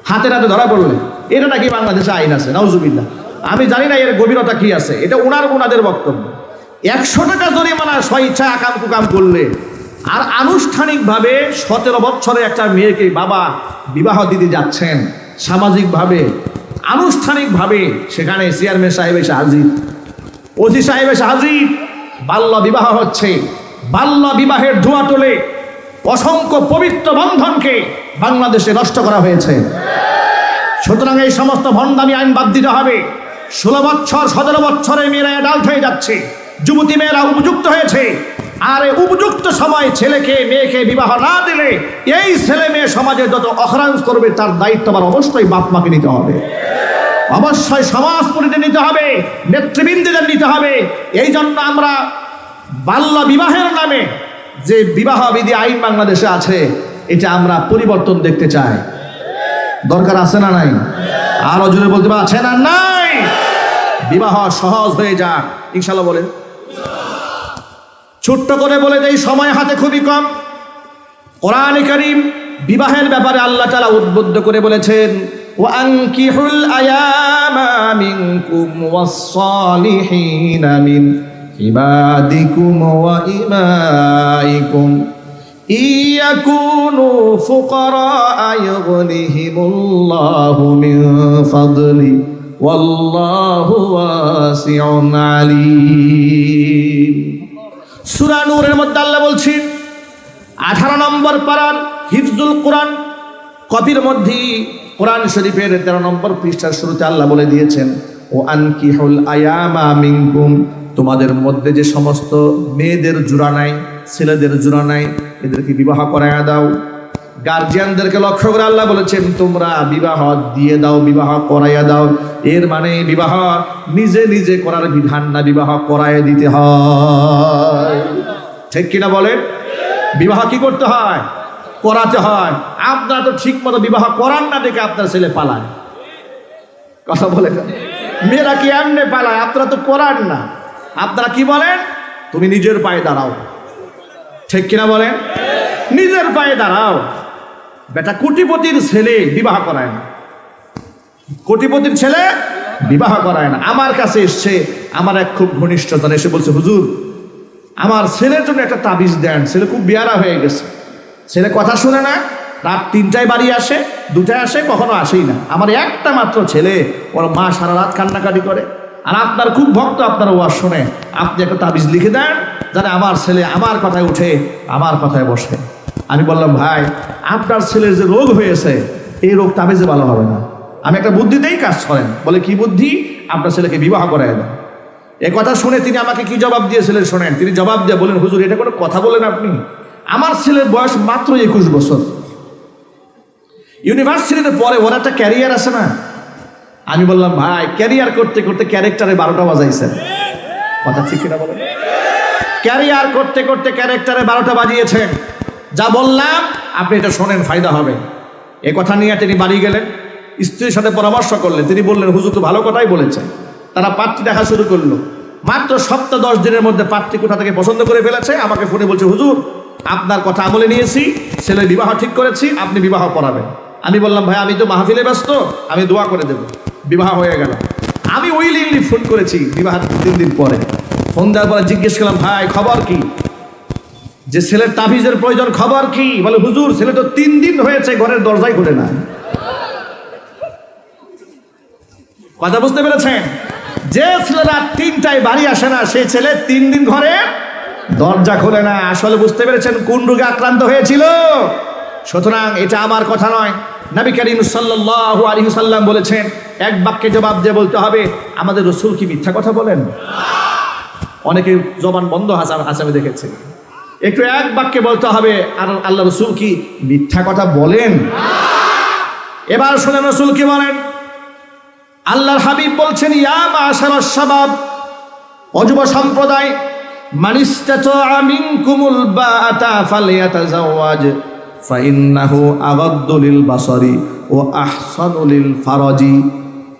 হাতে হাতে ধরা পড়লে, এটা নাকি বাংলাদেশে আইন আছে। নাউজুবিল্লাহ, আমি জানি না এর গভীরতা কি আছে, এটা ওনাদের বক্তব্য। 100 টাকা জরিমানা স্বইচ্ছা আকাম কুকাম করলে। আর আনুষ্ঠানিকভাবে 17 বছরে একটা মেয়েকে বাবা বিবাহ দিতে যাচ্ছেন, সামাজিকভাবে আনুষ্ঠানিকভাবে সেখানে চেয়ারম্যান সাহেব এসে হাজির, ওসি সাহেব এসে হাজির, বাল্য বিবাহ হচ্ছে। বাল্য বিবাহের ধোঁয়া তোলে অসংখ্য পবিত্র বন্ধনকে বাংলাদেশে নষ্ট করা হয়েছে। সুতরাং এই সমস্ত ভণ্ডামি আইন বাদ দিতে হবে। 16 বছর 17 বছরের মেয়েরা অ্যাডাল্ট হয়ে যাচ্ছে, যুবতী মেয়েরা উপযুক্ত হয়েছে। আর এই উপযুক্ত সময় ছেলেকে মেয়েকে বিবাহ না দিলে এই ছেলে মেয়ে সমাজে যত অখরাঞ্জ করবে, তার দায়িত্ব আবার অবশ্যই বাপ মাকে নিতে হবে, অবশ্যই সমাজ পরিতে নিতে হবে, নেতৃবৃন্দদের নিতে হবে। এই জন্য আমরা বাল্য বিবাহের নামে যে বিবাহ বিধি আইন বাংলাদেশে আছে, এটা আমরা পরিবর্তন দেখতে চাই। দরকার আছে না নাই? আরো জোরে বলতে পারছে না? নাই। বিবাহ সহজ হয়ে যাক ইনশাআল্লাহ। বলেন, ছোট্ট করে বলে দেই, সময় হাতে খুবই কম। কোরআনে কারীম বিবাহের ব্যাপারে আল্লাহ তাআলা উদ্বুদ্ধ করে বলেছেন, ওয়ানকিহুল আয়ামা মিনকুম ওয়াস-সালিহিনা মিন ইবাদিকুম ওয়া ইমাইকুম ইয়াকুনু ফুকারা ইউগনিহিমুল্লাহু মিন ফাদলি ওয়াল্লাহু ওয়াসিউন আলীম। সূরা নূরের মধ্যে আল্লাহ বলছেন, 18 নম্বর পারার হিফজুল কোরআন কপির মধ্যে কোরআন শরীফের 13 নম্বর পৃষ্ঠার শুরুতে আল্লাহ বলে দিয়েছেন, ও আনকিহুল আয়ামা মিনকুম, তোমাদের মধ্যে যে সমস্ত মেয়েদের জোড়া নাই, ছেলেদের জোড়া নাই, এদেরকে বিবাহ করাইয়া দাও। গার্জিয়ানদেরকে লক্ষ্য করে আল্লাহ বলেছেন তোমরা বিবাহ দিয়ে দাও, বিবাহ করাইয়া দাও। এর মানে বিবাহ নিজে নিজে করার বিধান না, বিবাহ করাইয়া দিতে হয়। ঠিক কিনা বলেন? বিবাহ কি করতে হয়? করাতে হয়। আপনারা তো ঠিক মতো বিবাহ করান না দেখে আপনার ছেলে পালায়। কথা বলে মেয়েরা কি এমনি পালায়? আপনারা তো করান না। আপনারা কি বলেন? তুমি নিজের পায়ে দাঁড়াও। ঠিক কিনা বলেন? নিজের পায়ে দাঁড়াও। বেটা কোটিপতির ছেলে বিবাহ করায় না, কোটিপতির ছেলে বিবাহ করায় না। আমার কাছে এসছে আমার এক খুব ঘনিষ্ঠজন, এসে বলছে হুজুর আমার ছেলের জন্য একটা তাবিজ দেন, ছেলে খুব বেয়ারা হয়ে গেছে, ছেলে কথা শুনে না, রাত 3টায় বাড়ি আসে, 2টায় আসে, কখনো আসেই না। আমার একটা মাত্র ছেলে, ওর মা সারা রাত কান্নাকাটি করে, আর আপনার খুব ভক্ত, আপনার ওয়াজ শুনে, আপনি একটা তাবিজ লিখে দেন যাতে আমার ছেলে আমার কথায় উঠে, আমার কথায় বসে। আমি বললাম ভাই আপনার ছেলের যে রোগ হয়েছে এই রোগ তাবিজে ভালো হবে না, আমি একটা বুদ্ধিতেই কাজ করেন। বলে কি বুদ্ধি? আপনার ছেলেকে বিবাহ করায় দেন। এ কথা শুনে তিনি আমাকে কি জবাব দিয়েছিলেন শোনেন। তিনি জবাব দিয়ে বলেন হুজুর এটা কোনো কথা বলেন আপনি? আমার ছেলের বয়স মাত্র 21 বছর, ইউনিভার্সিটিতে পড়ে, ওর একটা ক্যারিয়ার আছে না। আমি বললাম ভাই ক্যারিয়ার করতে করতে ক্যারেক্টারে 12টা বাজাইছেন। কথা ঠিক কিনা বলেন? ক্যারিয়ার করতে করতে ক্যারেক্টারে 12টা বাজিয়েছেন। যা বললাম আপনি এটা শোনেন, ফায়দা হবে। এ কথা নিয়ে তিনি বাড়ি গেলেন, স্ত্রীর সাথে পরামর্শ করলেন। তিনি বললেন হুজুর তো ভালো কথাই বলেছেন। তারা পাত্রী দেখা শুরু করলো। মাত্র সপ্তাহ 10 দিনের মধ্যে পাত্রী কোথা থেকে পছন্দ করে ফেলেছে। আমাকে ফোনে বলছে হুজুর আপনার কথা আমলে নিয়েছি, ছেলের বিবাহ ঠিক করেছি, আপনি বিবাহ করাবেন। আমি বললাম ভাই আমি তো মাহফিলে ব্যস্ত, আমি দোয়া করে দেব। বিবাহ হয়ে গেল। আমি উইলিংলি ফোন করেছি বিবাহ 3 দিন পরে। ফোন দেওয়ার পরে জিজ্ঞেস করলাম ভাই খবর কি, যে ছেলের তাবিজের প্রয়োজন, খবর কি? বলে হুজুর ছেলে তো 3 দিন হয়েছে ঘরের দরজাই খুলে না। কথা বুঝতে পেরেছেন? যে ছেলেরা 3টায় বাড়ি আসে না সেই ছেলে 3 দিন ঘরে দরজা খোলে না। আসলে বুঝতে পেরেছেন কোন রোগে আক্রান্ত হয়েছিল? সুতরাং এটা আমার কথা নয়, নবী করিম সাল্লাল্লাহু আলাইহি ওয়াসাল্লাম বলেছেন। এক বাক্যে জবাব দিয়ে বলতে হবে আমাদের রাসূল কি মিথ্যা কথা বলেন? অনেকে জবান বন্ধ আছে আমি দেখেছি। একটু এক বাক্যে বলতে হবে আর আল্লাহ রাসূল কি মিথ্যা কথা বলেন? এবার শুনেন রাসূল কি বলেন। আল্লাহর হাবিব বলছেন ইয়া মাশারাশ শাবাব, ও যুব সম্প্রদায়, মান ইসতাতা মিনকুমুল বাআতা ফালইয়াতাজাওয়াজ ফাইন্নাহু আগাদ্দু লিল বাসারি ওয়া আহসানু লিল ফারাজি।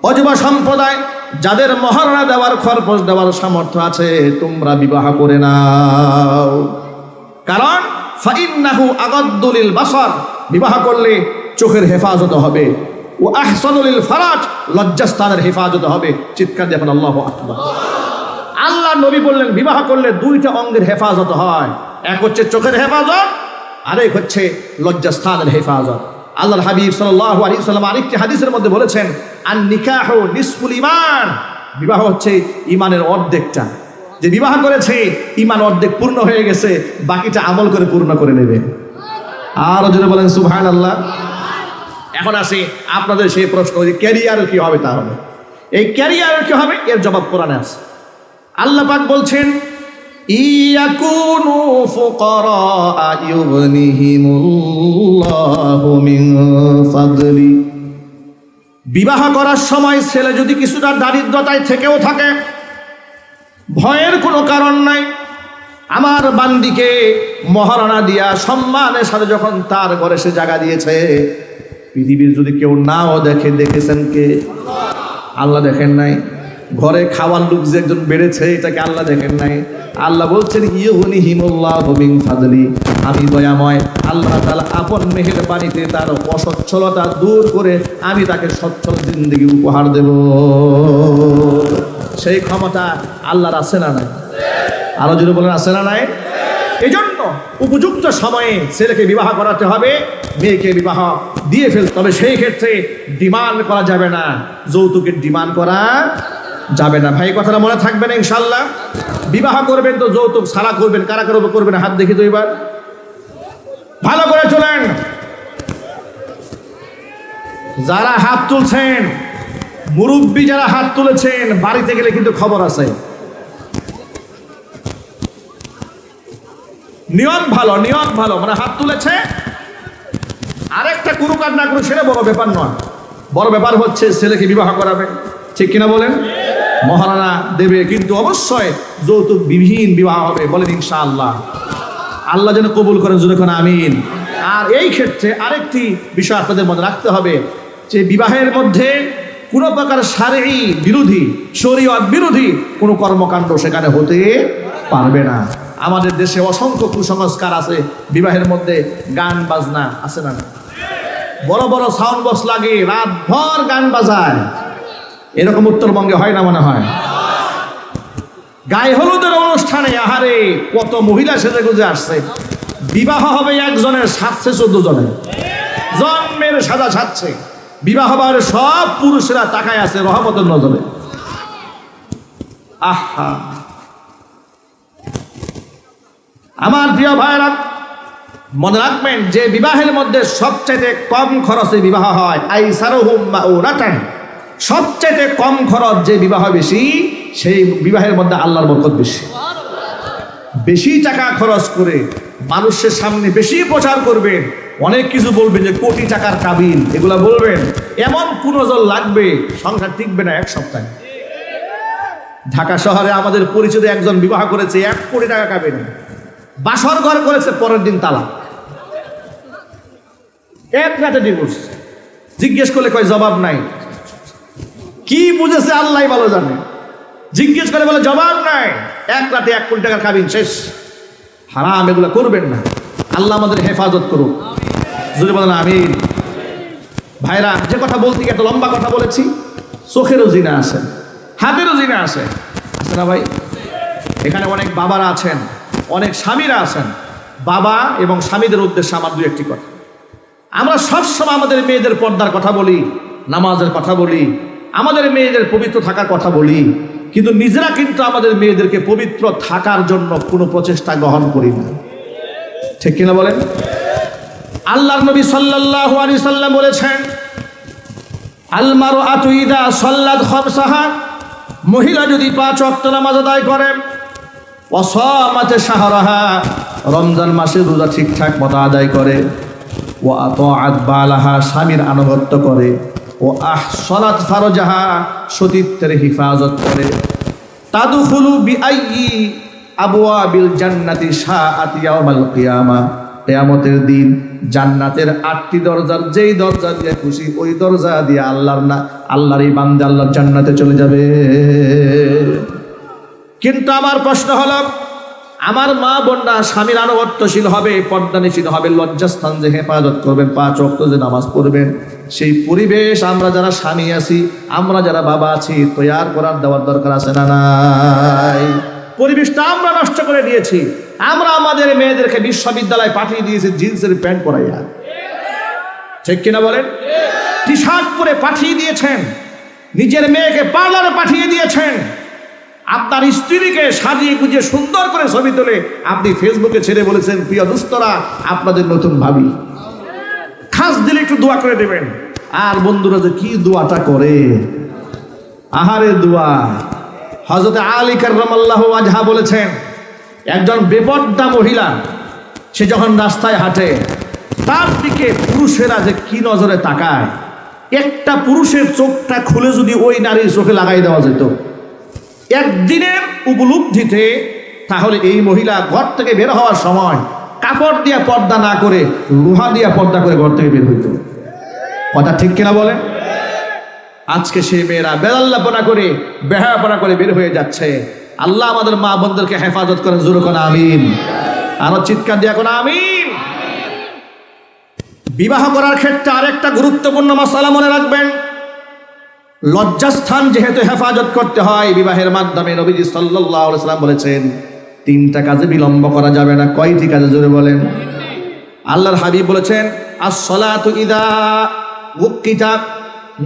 ও যুব সম্প্রদায়, যাদের মহারণা দেওয়ার, খরপোশ দেওয়ার সামর্থ্য আছে তোমরা বিবাহ করে নাও। কারণ ফাইন্নাহু আগাদ্দু লিল বাসার, বিবাহ করলে চোখের হেফাজত হবে, ও আহসানুল ফারাজ, লজ্জাস্থানের হেফাজত হবে। চিৎকার দেখুন আল্লাহু আকবার। আল্লাহ নবী বললেন বিবাহ করলে 2টা অঙ্গের হেফাজত হয়, এক হচ্ছে চোখের হেফাজত, আরেক হচ্ছে লজ্জাস্থানের হেফাজত। আল্লাহর হাবিব সাল্লাল্লাহু আলাইহি ওয়াসাল্লাম আরেকটি হাদিসের মধ্যে বলেছেন আন নিকাহু নিসফুল ঈমান, বিবাহ হচ্ছে ঈমানের অর্ধেকটা। যে বিবাহ করেছে ঈমান অর্ধেক পূর্ণ হয়ে গেছে, বাকিটা আমল করে পূর্ণ করে নেবে। আর যদি বলেন সুবহানাল্লাহ। এখন আসি আপনাদের সেই প্রশ্ন, যে ক্যারিয়ার কি হবে? তাহলে এই ক্যারিয়ার কি হবে এর জবাব কোরআনে আছে। আল্লাহ পাক বলছেন ইয়াকুনু ফুকারা ইউগনিহিমুল্লাহু মিন ফাদলি। বিবাহ করার সময় ছেলে যদি কিছুটা দারিদ্রতায় থেকেও থাকে, ভয়ের কোনো কারণ নাই। আমার বান্দিকে মহারণা দিয়া সম্মানের সাথে যখন তার ঘরে সে জায়গা দিয়েছে, পৃথিবীর যদি কেউ নাও দেখে, দেখেছেন কে? আল্লাহ দেখেন নাই? ঘরে খাওয়ার লোক যে একজন বেড়েছে এটাকে আল্লাহ দেখেন নাই? আল্লাহ বলছেন ইউগনিহিমুল্লাহু মিন ফাদলি, আমি দয়াময় আল্লাহ তাআলা আপন মেহেরবানিতে তার অসচ্ছলতা দূর করে আমি তাকে সচ্ছল জিন্দেগি উপহার দেব। সেই ক্ষমতা আল্লাহর আছে না নাই? আরো যদি বলেন আছে না নাই? এই জন্য উপযুক্ত সময়ে ছেলেকে বিবাহ করাতে হবে, মেয়েকে বিবাহ দিয়ে ফেলতে হবে। সেই ক্ষেত্রে ডিমান্ড করা যাবে না, যৌতুকের ডিমান্ড করা যাবে না। ভাই কথাটা মনে থাকবে না ইনশাল্লাহ। বিবাহ করবেন তো যৌতুক ছাড়া করবেন। কারা করবেন হাত দেখি তো এবার ভালো করে চলেন। যারা হাত তুলছেন, মুরব্বী যারা হাত তুলেছেন, বাড়িতে গেলে কিন্তু খবর আছে। নিয়ত ভালো, নিয়ত ভালো, মানে হাত তুলেছে, আরেকটা করুক আর না করুক সেটা বড় ব্যাপার নয়। বড় ব্যাপার হচ্ছে ছেলেকে বিবাহ করাবে, ঠিক কিনা বলেন? মহারানা দেবে, কিন্তু অবশ্যই যৌতুক বিহীন বিবাহ হবে, বলেন ইনশাআল্লাহ। আল্লাহ যেন কবুল করেন, জোরে কোন আমিন। আর এই ক্ষেত্রে আরেকটি বিষয় আপনাদের মনে রাখতে হবে যে বিবাহের মধ্যে কোনো প্রকার শারঈ বিরোধী, শরীয়ত বিরোধী কোনো কর্মকাণ্ড সেখানে হতে পারবে না। আমাদের দেশে অসংখ্য কুসংস্কার আছে, বিবাহের মধ্যে গান বাজনা আছে না, বড় বড় সাউন্ড বক্স লাগে, রাত ভর গান বাজায়, এরকম উত্তরবঙ্গে হয় না মনে হয়? গায়ে হলুদের অনুষ্ঠানে আহারে কত মহিলা সেজে গুজে আসছে, বিবাহ হবে একজনের, সাজছে 14 জনের, জন্মের সাজা সাজছে। বিবাহ হবে সব পুরুষরা তাকায় আছে রহমতের নজরে। আহা, আমার প্রিয় ভাইরা মনে রাখবেন যে বিবাহের মধ্যে সবচেয়ে কম খরচে বিবাহ হয়, আইসারুহুম মাউরাতান, সবচেয়ে কম খরচ যে বিবাহ বেশি, সেই বিবাহের মধ্যে আল্লাহর বরকত বেশি। বেশি টাকা খরচ করে মানুষের সামনে বেশি প্রচার করবেন, অনেক কিছু বলবেন যে কোটি টাকার কাবিন, এগুলা বলবেন, এমন কোন নজর লাগবে সংসার টিকবে না এক সপ্তাহে। ঢাকা শহরে আমাদের পরিচিত একজন বিবাহ করেছে 1 কোটি টাকা কাবিন, বাসর ঘর করেছে, পরের দিন তালাক, এক রাতে ডিভোর্স। জিজ্ঞেস করলে কয় জবাব নাই, কি বুঝেছে আল্লাহ ভালো জানে। জিজ্ঞেস করে বলে জবাব নাই, এক রাতে 1 কোটি টাকার কাবিন শেষ। হারাম, এগুলো করবেন না। আল্লাহ আমাদের হেফাজত করুক, যদি বলেন আমিন। ভাইরা, যে কথা বলতে গিয়ে এত লম্বা কথা বলেছি, চোখেরও জিনা আছে, হাতেরও জিনা আছে, আছে না ভাই? এখানে অনেক বাবারা আছেন, অনেক স্বামীরা আছেন। বাবা এবং স্বামীদের উদ্দেশ্যে আমার 2-1টি কথা। আমরা সবসময় আমাদের মেয়েদের পর্দার কথা বলি, নামাজের কথা বলি, আমাদের মেয়েদের পবিত্র থাকার কথা বলি, কিন্তু নিজেরা কিন্তু আমাদের মেয়েদেরকে পবিত্র থাকার জন্য কোনো প্রচেষ্টা গ্রহণ করি না, ঠিক কিনা বলেন? আল্লাহর নবী সাল্লাল্লাহু আলাইহি সাল্লাম বলেছেন, আল মারআতু ইযা সাল্লাত খামসাহা, মহিলা যদি 5 ওয়াক্ত নামাজ আদায় করে, ওয়া সামাত শাহরাহা, রমজান মাসে রোজা ঠিকঠাক মতো আদায় করে, ওয়া আতাআত বালাহা, স্বামীর আনুগত্য করে, ও আহসানাত ফারজাহা, সতীত্বের হিফাজত করে, তাদখুলু বিআইয়ি আবওয়াবিল জান্নাতি শাআত ইয়াউমাল কিয়ামা, কিয়ামতের দিন জান্নাতের 8টি দরজার যেই দরজা দিয়ে খুশি ওই দরজা দিয়ে আল্লাহর এই বান্দা আল্লাহর জান্নাতে চলে যাবে। কিন্তু আমার প্রশ্ন হলো, আমার মা বোনরা স্বামীর আনুগত্যশীল হবে, পর্দানিশীল হবে, লজ্জাস্থান যে হেফাজত করবেন, 5 ওয়াক্ত যে নামাজ পড়বেন, সেই পরিবেশ আমরা যারা স্বামী আছি, আমরা যারা বাবা আছি, তৈয়ার করার দেওয়ার দরকার আছে না নাই? পরিবেশটা আমরা নষ্ট করে দিয়েছি। আমরা আমাদের মেয়েদেরকে বিশ্ববিদ্যালয়ে পাঠিয়ে দিয়েছি জিন্সের প্যান্ট পরাইয়া, ঠিক কিনা বলেন? টি শার্ট পরে পাঠিয়ে দিয়েছেন, নিজের মেয়েকে পার্লারে পাঠিয়ে দিয়েছেন, আপনার স্ত্রীকে সাজিয়ে গুজিয়ে সুন্দর করে ছবি তুলে আপনি ফেসবুকে ছেড়ে বলেছেন, প্রিয় দোস্তরা আপনাদের নতুন ভাবি, খাস দিলে একটু দোয়া করে দেবেন। আর বন্ধুরা যে কি দোয়াটা করে, আহারে দোয়া। হযরত আলী কাররামাল্লাহু ওয়াজহা বলেছেন, একজন বেপর্দা মহিলা সে যখন রাস্তায় হাঁটে, তার দিকে পুরুষেরা যে কি নজরে তাকায়, একটা পুরুষের চোখটা খুলে যদি ওই নারীর চোখে লাগাই দেওয়া যেত একদিনের উপলব্ধিতে, তাহলে এই মহিলা ঘর থেকে বের হওয়ার সময় কাপড় দিয়া পর্দা না করে লোহা দিয়া পর্দা করে ঘর থেকে বের হইত। কথা ঠিক কিনা বলেন? আজকে সেই মেয়েরা বেলাল্লাপনা করে বেহায়াপনা করে বের হয়ে যাচ্ছে। আল্লাহ আমাদের মা বোনদেরকে হেফাজত করেন, জোরে কোন আমিন। আরো চিৎকার দিয়া কোন আমিন। বিবাহ করার ক্ষেত্রে আরেকটা গুরুত্বপূর্ণ মাসালা মনে রাখবেন, লজ্জাস্থান যেহেতু হেফাজত করতে হয়, বিবাহের মাধ্যমে নবীজি সাল্লাল্লাহু আলাইহি ওয়াসাল্লাম বলেছেন 3টা কাজে বিলম্ব করা যাবে না। কয়টি কাজে জোরে বলেন? আল্লাহর হাবিব বলেছেন, আস-সালাতু ইযা ওয়াক্কিতা,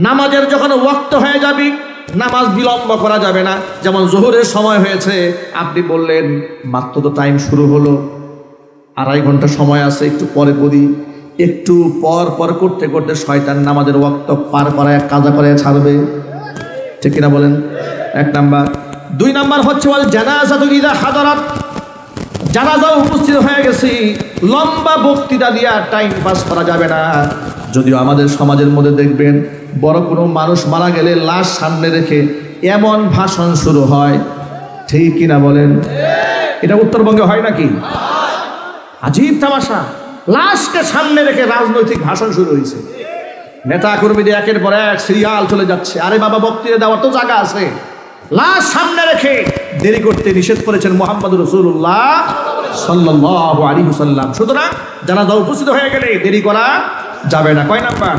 নামাজের যখন ওয়াক্ত হয়ে যাবে নামাজ বিলম্ব করা যাবে না। যেমন জোহরের সময় হয়েছে, আপনি বললেন মাত্র তো টাইম শুরু হলো, 2.5 ঘন্টা সময় আছে, একটু পরে পড়ি, একটু পর পর করতে করতে শয়তান নামাজের ওয়াক্ত পার করায় কাজা করে ছাড়বে, ঠিক কিনা বলেন? 1 নাম্বার। 2 নাম্বার হচ্ছে ওয়াল জানাজাতু ইযা হাদারাত, জানাজাও উপস্থিত হয়ে গেছি, লম্বা বক্তৃতা দিয়ে টাইম পাস করা যাবে না। যদিও আমাদের সমাজের মধ্যে দেখবেন বড় কোনো মানুষ মারা গেলে লাশ সামনে রেখে এমন ভাষণ শুরু হয়, ঠিক কিনা বলেন? এটা উত্তরবঙ্গে হয় নাকি? আজীব তামাশা, লাশকে সামনে রেখে রাজনৈতিক ভাষণ শুরু হয়েছে। নেতা কর্মীদের একের পর এক সিরিয়াল চলে যাচ্ছে। আরে বাবা, বক্তৃতা দেওয়ার তো জায়গা আছে। লাশ সামনে রেখে দেরি করতে নিষেধ করেছেন মুহাম্মদুর রাসূলুল্লাহ সাল্লাল্লাহু আলাইহি ওয়াসাল্লাম। সুতরাং জানাজা উপস্থিত হয়ে গেলে দেরি করা যাবে না। কয় নাম্বার?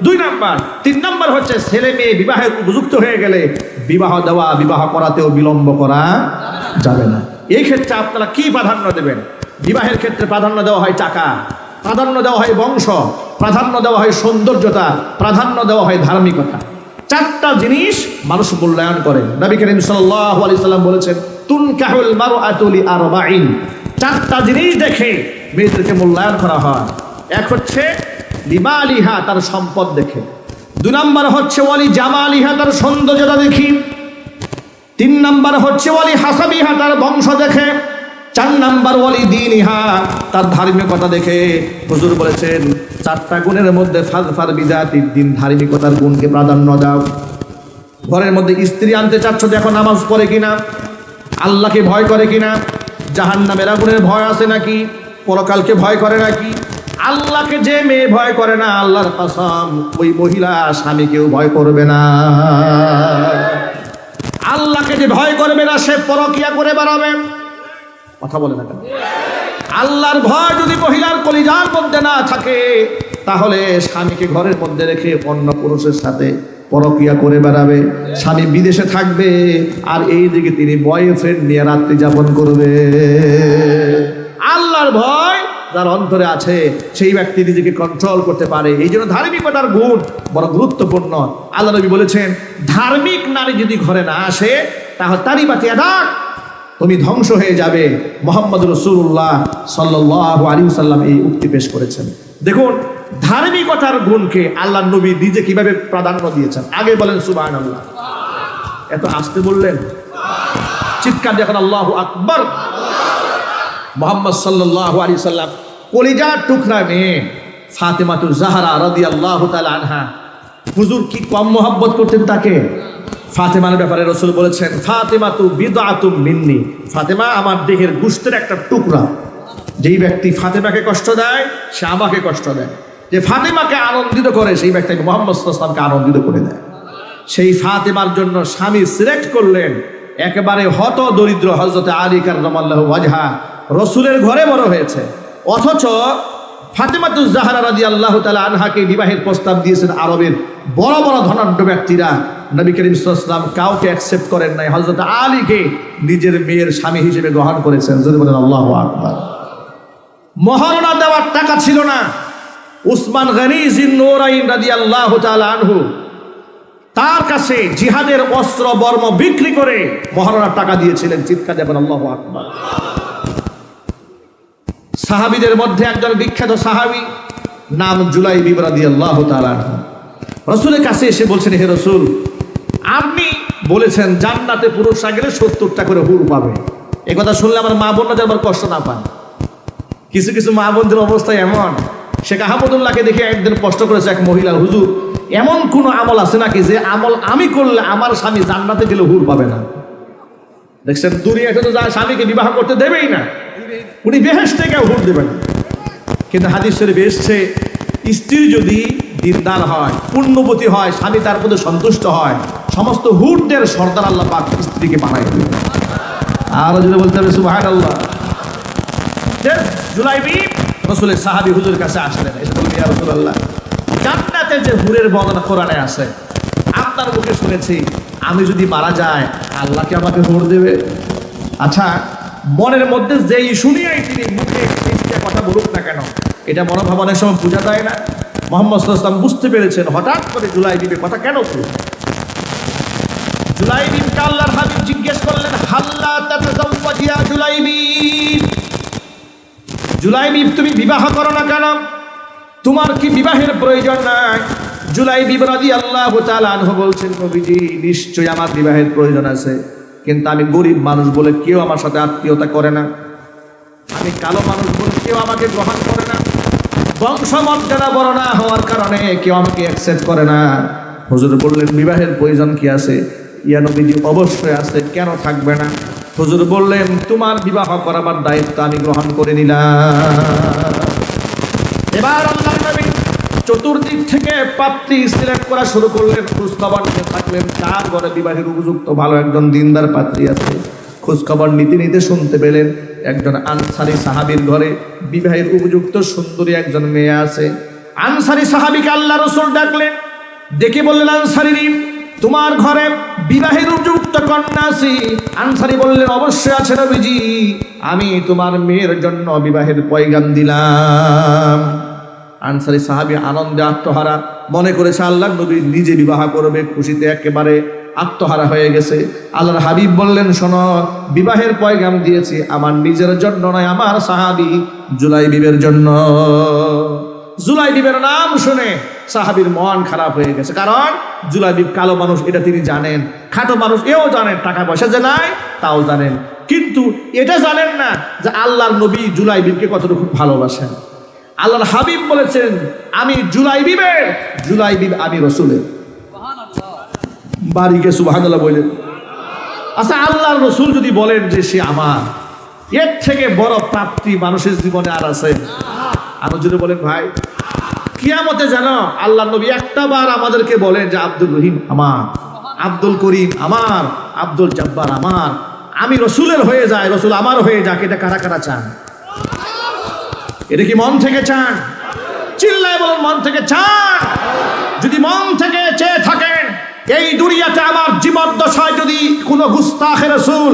2 নাম্বার। 3 নাম্বার হচ্ছে ছেলে মেয়ে বিবাহের উপযুক্ত হয়ে গেলে বিবাহ করাতেও বিলম্ব করা যাবে না। এই ক্ষেত্রে আপনারা কি প্রাধান্য দেবেন? বিবাহের ক্ষেত্রে প্রাধান্য দেওয়া হয় টাকা, প্রাধান্য দেওয়া হয় বংশ, প্রাধান্য দেওয়া হয় সৌন্দর্যতা, প্রাধান্য দেওয়া হয় ধার্মিকতা। 4টা জিনিস মানুষ মূল্যায়ন করে। নবী করিম সাল্লাল্লাহু আলাইহি সাল্লাম বলেছেন, তুনকাহুল মারআতু লিআরবাঈন। 4টা জিনিস দেখে মেয়েদেরকে মূল্যায়ন করা হয়। এক হচ্ছে লিমালিহা, তার সম্পদ দেখে। 2 নাম্বার হচ্ছে ওয়ালি জামালিহা, তার সৌন্দর্যতা দেখি। 3 নাম্বার হচ্ছে ওয়ালি হাসাবিহা, তার বংশ দেখে। 4 নাম্বার ওয়ালি দীনিহা, তার ধার্মিকতা দেখে। হুজুর বলেছেন 4টা গুণের মধ্যে ফাযফার বিযাতিদ দ্বীন, ধার্মিকতার গুণকে প্রাধান্য দাও। ঘরের মধ্যে স্ত্রী আনতে চাচ্ছ, দেখো নামাজ পড়ে কিনা, আল্লাহকে ভয় করে কিনা, জাহান্নামের আগুনের ভয় আছে নাকি, পরকালকে ভয় করে নাকি। আল্লাহকে যে মেয়ে ভয় করে না, আল্লাহর কসম ওই মহিলা স্বামীকেও ভয় করবে না। আল্লাহকে যে ভয় করবে না, সে পরকিয়া করে বেড়াবে। কথা বলে না কেন? আল্লাহর ভয় যদি মহিলার কলিজার মধ্যে না থাকে, তাহলে স্বামীকে ঘরের মধ্যে রেখে অন্য পুরুষের সাথে পরকিয়া করে বেড়াবে। স্বামী বিদেশে থাকবে আর এই দিকে তিনি বয়ফ্রেন্ড নিয়ে রাত্রি যাপন করবে। আল্লাহর ভয় যার অন্তরে আছে, সেই ব্যক্তি নিজেকে কন্ট্রোল করতে পারে। এই জন্য ধার্মিকতার গুণ বড় গুরুত্বপূর্ণ। আল্লাহ নবী বলেছেন, ধার্মিক নারী যদি ঘরে না আসে, তাহলে তারই বাতি আদাক, তুমি ধ্বংস হয়ে যাবে। মুহাম্মদ রাসূলুল্লাহ সাল্লাল্লাহু আলাইহি ওয়াসাল্লাম এই উক্তি পেশ করেছেন। দেখুন ধার্মিকতার গুণকে আল্লাহ নবী নিজে কিভাবে প্রাধান্য দিয়েছেন। আগে বলেন সুবহানাল্লাহ। এত আস্তে বললেন, চিৎকার দেখেন আল্লাহু আকবার। মুহাম্মদ সাল্লাল্লাহু আলাইহি ওয়াসাল্লাম কলিজার টুকরা মেয়ে ফাতেমাতুজ জাহরা রাদিয়াল্লাহু তাআলা আনহা, হুজুর কি কম মহব্বত করতেন তাকে। ফাতেমার ব্যাপারে রাসূল বলেছেন, ফাতেমাতু বিদআতুম মিন্নি, ফাতেমা আমার দেহের গোশতের একটা টুকরা। যেই ব্যক্তি ফাতেমাকে কষ্ট দেয়, সে আমাকে কষ্ট দেয়। যে ফাতেমাকে আনন্দিত করে, সেই ব্যক্তি মুহাম্মদ সাল্লাল্লাহু আলাইহি ওয়াসাল্লামকে আনন্দিত করে দেয়। সেই ফাতেমার জন্য স্বামী সিলেক্ট করলেন একেবারে হত দরিদ্র হযরত আলী কাররামাল্লাহু ওয়াজহা। রসুলের ঘরে বড় হয়েছে, অথচ ফাতেমাতুজ জাহরা রাদিয়াল্লাহু তাআলা আনহাকে বিবাহের প্রস্তাব দিয়েছেন আরবের বড় বড় ধনাঢ্য ব্যক্তিরা। নবী করিম সাল্লাল্লাহু আলাইহি ওয়াসাল্লাম কাউকে অ্যাকসেপ্ট করেন নাই, হযরত আলীকে নিজের মেয়ের স্বামী হিসেবে গ্রহণ করেছেন। যদি বলেন আল্লাহু আকবার। মহারণা দেওয়ার টাকা ছিল না। উসমান গনি জিন্নুরাইন রাদিয়াল্লাহু তাআলা আনহু, তার কাছে জিহাদের অস্ত্র বর্ম বিক্রি করে মহারণার টাকা দিয়েছিলেন। চিৎকার দেবেন আল্লাহু আকবার। সাহাবীদের মধ্যে একজন বিখ্যাত সাহাবী, নাম জুলাইবিব রাদিয়াল্লাহু তাআলা আনহু, রাসূলের কাছে এসে বলছেন, হে রাসূল, আপনি বলেছেন জান্নাতে পুরুষরা গেলে 70টা করে হুর পাবে। এই কথা শুনলে আমার মা বোনরা যেন কষ্ট না পান। কিছু কিছু মা বোনদের অবস্থা এমন, শেখ আহমদুল্লাহকে দেখে একদিন প্রশ্ন করেছে এক মহিলা, হুজুর এমন কোন আমল আছে নাকি যে আমল আমি করলে আমার স্বামী জান্নাতে গেলে হুর পাবে না। দেখছেন দুনিয়াতে তো যা স্বামীকে বিবাহ করতে দেবেই না, উনি বেহেশতে কেউ হুর দেবেন। কিন্তু হাদিস শরীফে এসেছে, স্ত্রী যদি দিনদার হয়, পুণ্যবতী হয়, স্বামী তার প্রতি সন্তুষ্ট হয়, সমস্ত হুরদের সর্দার আল্লাহ পাক স্ত্রীকে বানাই দেবে। আরো যদি বলতে হবে সুবহানাল্লাহ। জুলাইবিব রাসূলের সাহাবী হুজুরের কাছে আসলেন, এসে বললেন, ইয়া রাসূলুল্লাহ, জান্নাতে যে হুরের বর্ণনা কোরআনে আছে, আপনার মুখে শুনেছি, আমি যদি মারা যাই আল্লাহকে আমাকে হুর দেবে। আচ্ছা, মনের মধ্যে যেই শুনিয়াই তিনি মুখে কথা বলুক না কেন, এটা মনোভাব অনেক সময় বোঝা যায় না। মুহাম্মদ সাল্লাল্লাহু আলাইহি ওয়াসাল্লাম বুঝতে পেরেছেন হঠাৎ করে জুলাইবিবের কথা কেন শুনল। জুলাইবিবকে আল্লাহর হাবিব জিজ্ঞেস করলেন, হাল্লা তাতাযাওয়াজ ইয়া জুলাইবিব, জুলাইবিব তুমি বিবাহ করো না কেন, তোমার কি বিবাহের প্রয়োজন নাই? জুলাইবিব রাদিয়াল্লাহু তাআলা আনহু বলছেন, নবীজি নিশ্চয়ই আমার বিবাহের প্রয়োজন আছে, কিন্তু আমি গরিব মানুষ বলে কেউ আমার সাথে আত্মীয়তা করে না। আমি কালো মানুষ বলে কেউ আমাকে গ্রহণ করে না, বংশমর্যাদা বড় না হওয়ার কারণে কেউ আমাকে অ্যাকসেপ্ট করে না। হুজুর বললেন বিবাহের প্রয়োজন কি আছে? ইয়া নবীজি অবশ্যই আছে, কেন থাকবে না? হুজুর বললেন তোমার বিবাহ করাবার দায়িত্ব আমি গ্রহণ করে নিলাম। এবার আল্লাহর নবী চতুর্দিক থেকে পাত্রী সিলেক্ট করা শুরু করলেন, খোঁজখবর নিতে থাকলেন কার ঘরে বিবাহের উপযুক্ত ভালো একজন দিনদার পাত্রী আছে। খোঁজখবর নিতে নিতে শুনতে পেলেন একজন আনসারী সাহাবীর ঘরে বিবাহের উপযুক্ত সুন্দরী একজন মেয়ে আছে। আনসারী সাহাবীকে আল্লাহ রাসূল ডাকলেন, ডেকে বললেন আনসারী, তোমার ঘরে বিবাহের উপযুক্ত কন্যা আছে? আনসারী বললেন অবশ্যই আছে নবীজি, আমি তোমার মেয়ের জন্য বিবাহের পয়গাম দিলাম। আনসারী সাহাবী আনন্দে আত্মহারা, মনে করেছে আল্লাহর নবী নিজে বিবাহ করবে, খুশিতে একেবারে আত্মহারা হয়ে গেছে। আল্লাহর হাবিব বললেন শোনো, বিবাহের পয়গাম দিয়েছি আমার নিজের জন্য নয়, আমার সাহাবী জুলাইবিবের জন্য। জুলাইবিবের নাম শুনে সাহাবীর মন খারাপ হয়ে গেছে, কারণ জুলাইবিব কালো মানুষ এটা তিনি জানেন, খাটো মানুষ এও জানেন, টাকা পয়সা যে নাই তাও জানেন, কিন্তু এটা জানেন না যে আল্লাহর নবী জুলাইবিবকে কতটুকু ভালোবাসেন। আল্লাহর হাবিব বলেছেন আমি জুলাইবিবের, জুলাইবিব আমি রসুলের। বাড়িকে সুবহানাল্লাহ বলেন। আচ্ছা, আল্লাহর রসুল যদি বলেন যে সে আমার, এর থেকে বড় প্রাপ্তি মানুষের জীবনে আর আছে? আরো যদি বলেন ভাই, কিয়ামতে জানো আল্লাহর নবী একটা বার আমাদেরকে বলেন যে আব্দুল রহিম আমার, আব্দুল করিম আমার, আব্দুল জব্বার আমার, আমি রসুলের হয়ে যায়, রসুল আমার হয়ে যাক, এটা কারা কারা চান? এটা কি মন থেকে চান? চিল্লায় বলুন মন থেকে চান? যদি মন থেকে চেয়ে থাকেন, এই দুনিয়াতে আমার জীবদ্দশায় যদি কোনো গুস্তাখে রসুল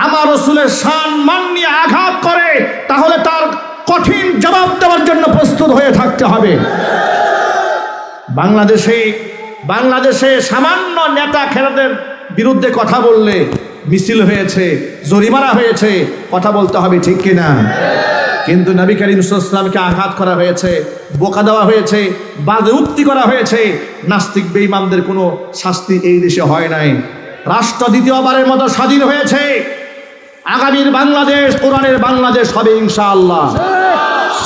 আমার রসুলের সম্মান নিয়ে আঘাত করে, তাহলে তার কঠিন জবাব দেওয়ার জন্য প্রস্তুত হয়ে থাকতে হবে। বাংলাদেশে সামান্য নেতা খেলাদের বিরুদ্ধে কথা বললে মিছিল হয়েছে, জরিমানা হয়েছে, কথা বলতে হবে, ঠিক কিনা? কিন্তু নবী করিম সাল্লাল্লাহু আলাইহি ওয়াসাল্লামকে আঘাত করা হয়েছে, বোকা দেওয়া হয়েছে, বাজে উক্তি করা হয়েছে, নাস্তিক বেঈমানদের কোনো শাস্তি এই দেশে হয় নাই। রাষ্ট্র দ্বিতীয়বারের মতো স্বাধীন হয়েছে। আগামীর বাংলাদেশ কোরআনের বাংলাদেশ হবে ইনশাআল্লাহ।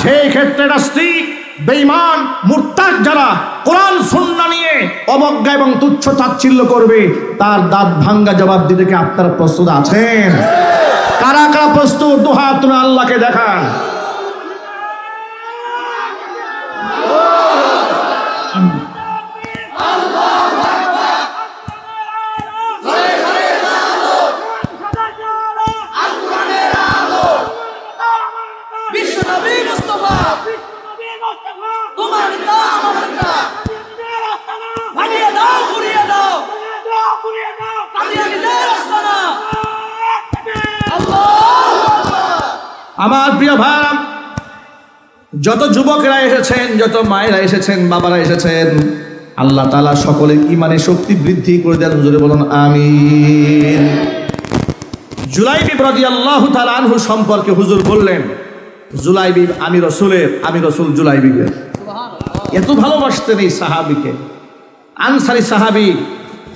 সেই ক্ষেত্রে নাস্তিক বেঈমান মুরতাদ যারা কোরআন সুন্নাহ নিয়ে অবজ্ঞা এবং তুচ্ছ তাচ্ছিল্য করবে, তার দাঁত ভাঙ্গা জবাব দিতে কি আপনারা প্রস্তুত আছেন? কারা কারা প্রস্তুত? দু হাত তুলে আল্লাহকে দেখান। আমার প্রিয় ভাই, যত যুবকরা এসেছেন, যত মায়েরা এসেছেন, বাবারা এসেছেন, আল্লাহ তাআলা সকলের ঈমানে শক্তি বৃদ্ধি করে দেন। হুজুরে বলুন আমিন। জুলাইবিব রাদিয়াল্লাহু তাআলা আনহু সম্পর্কে হুজুর বললেন, জুলাইবিব আমি রসুলের, আমি রসুল জুলাইবিবের। এত ভালোবাসতেন এই সাহাবীকে। আনসারী সাহাবী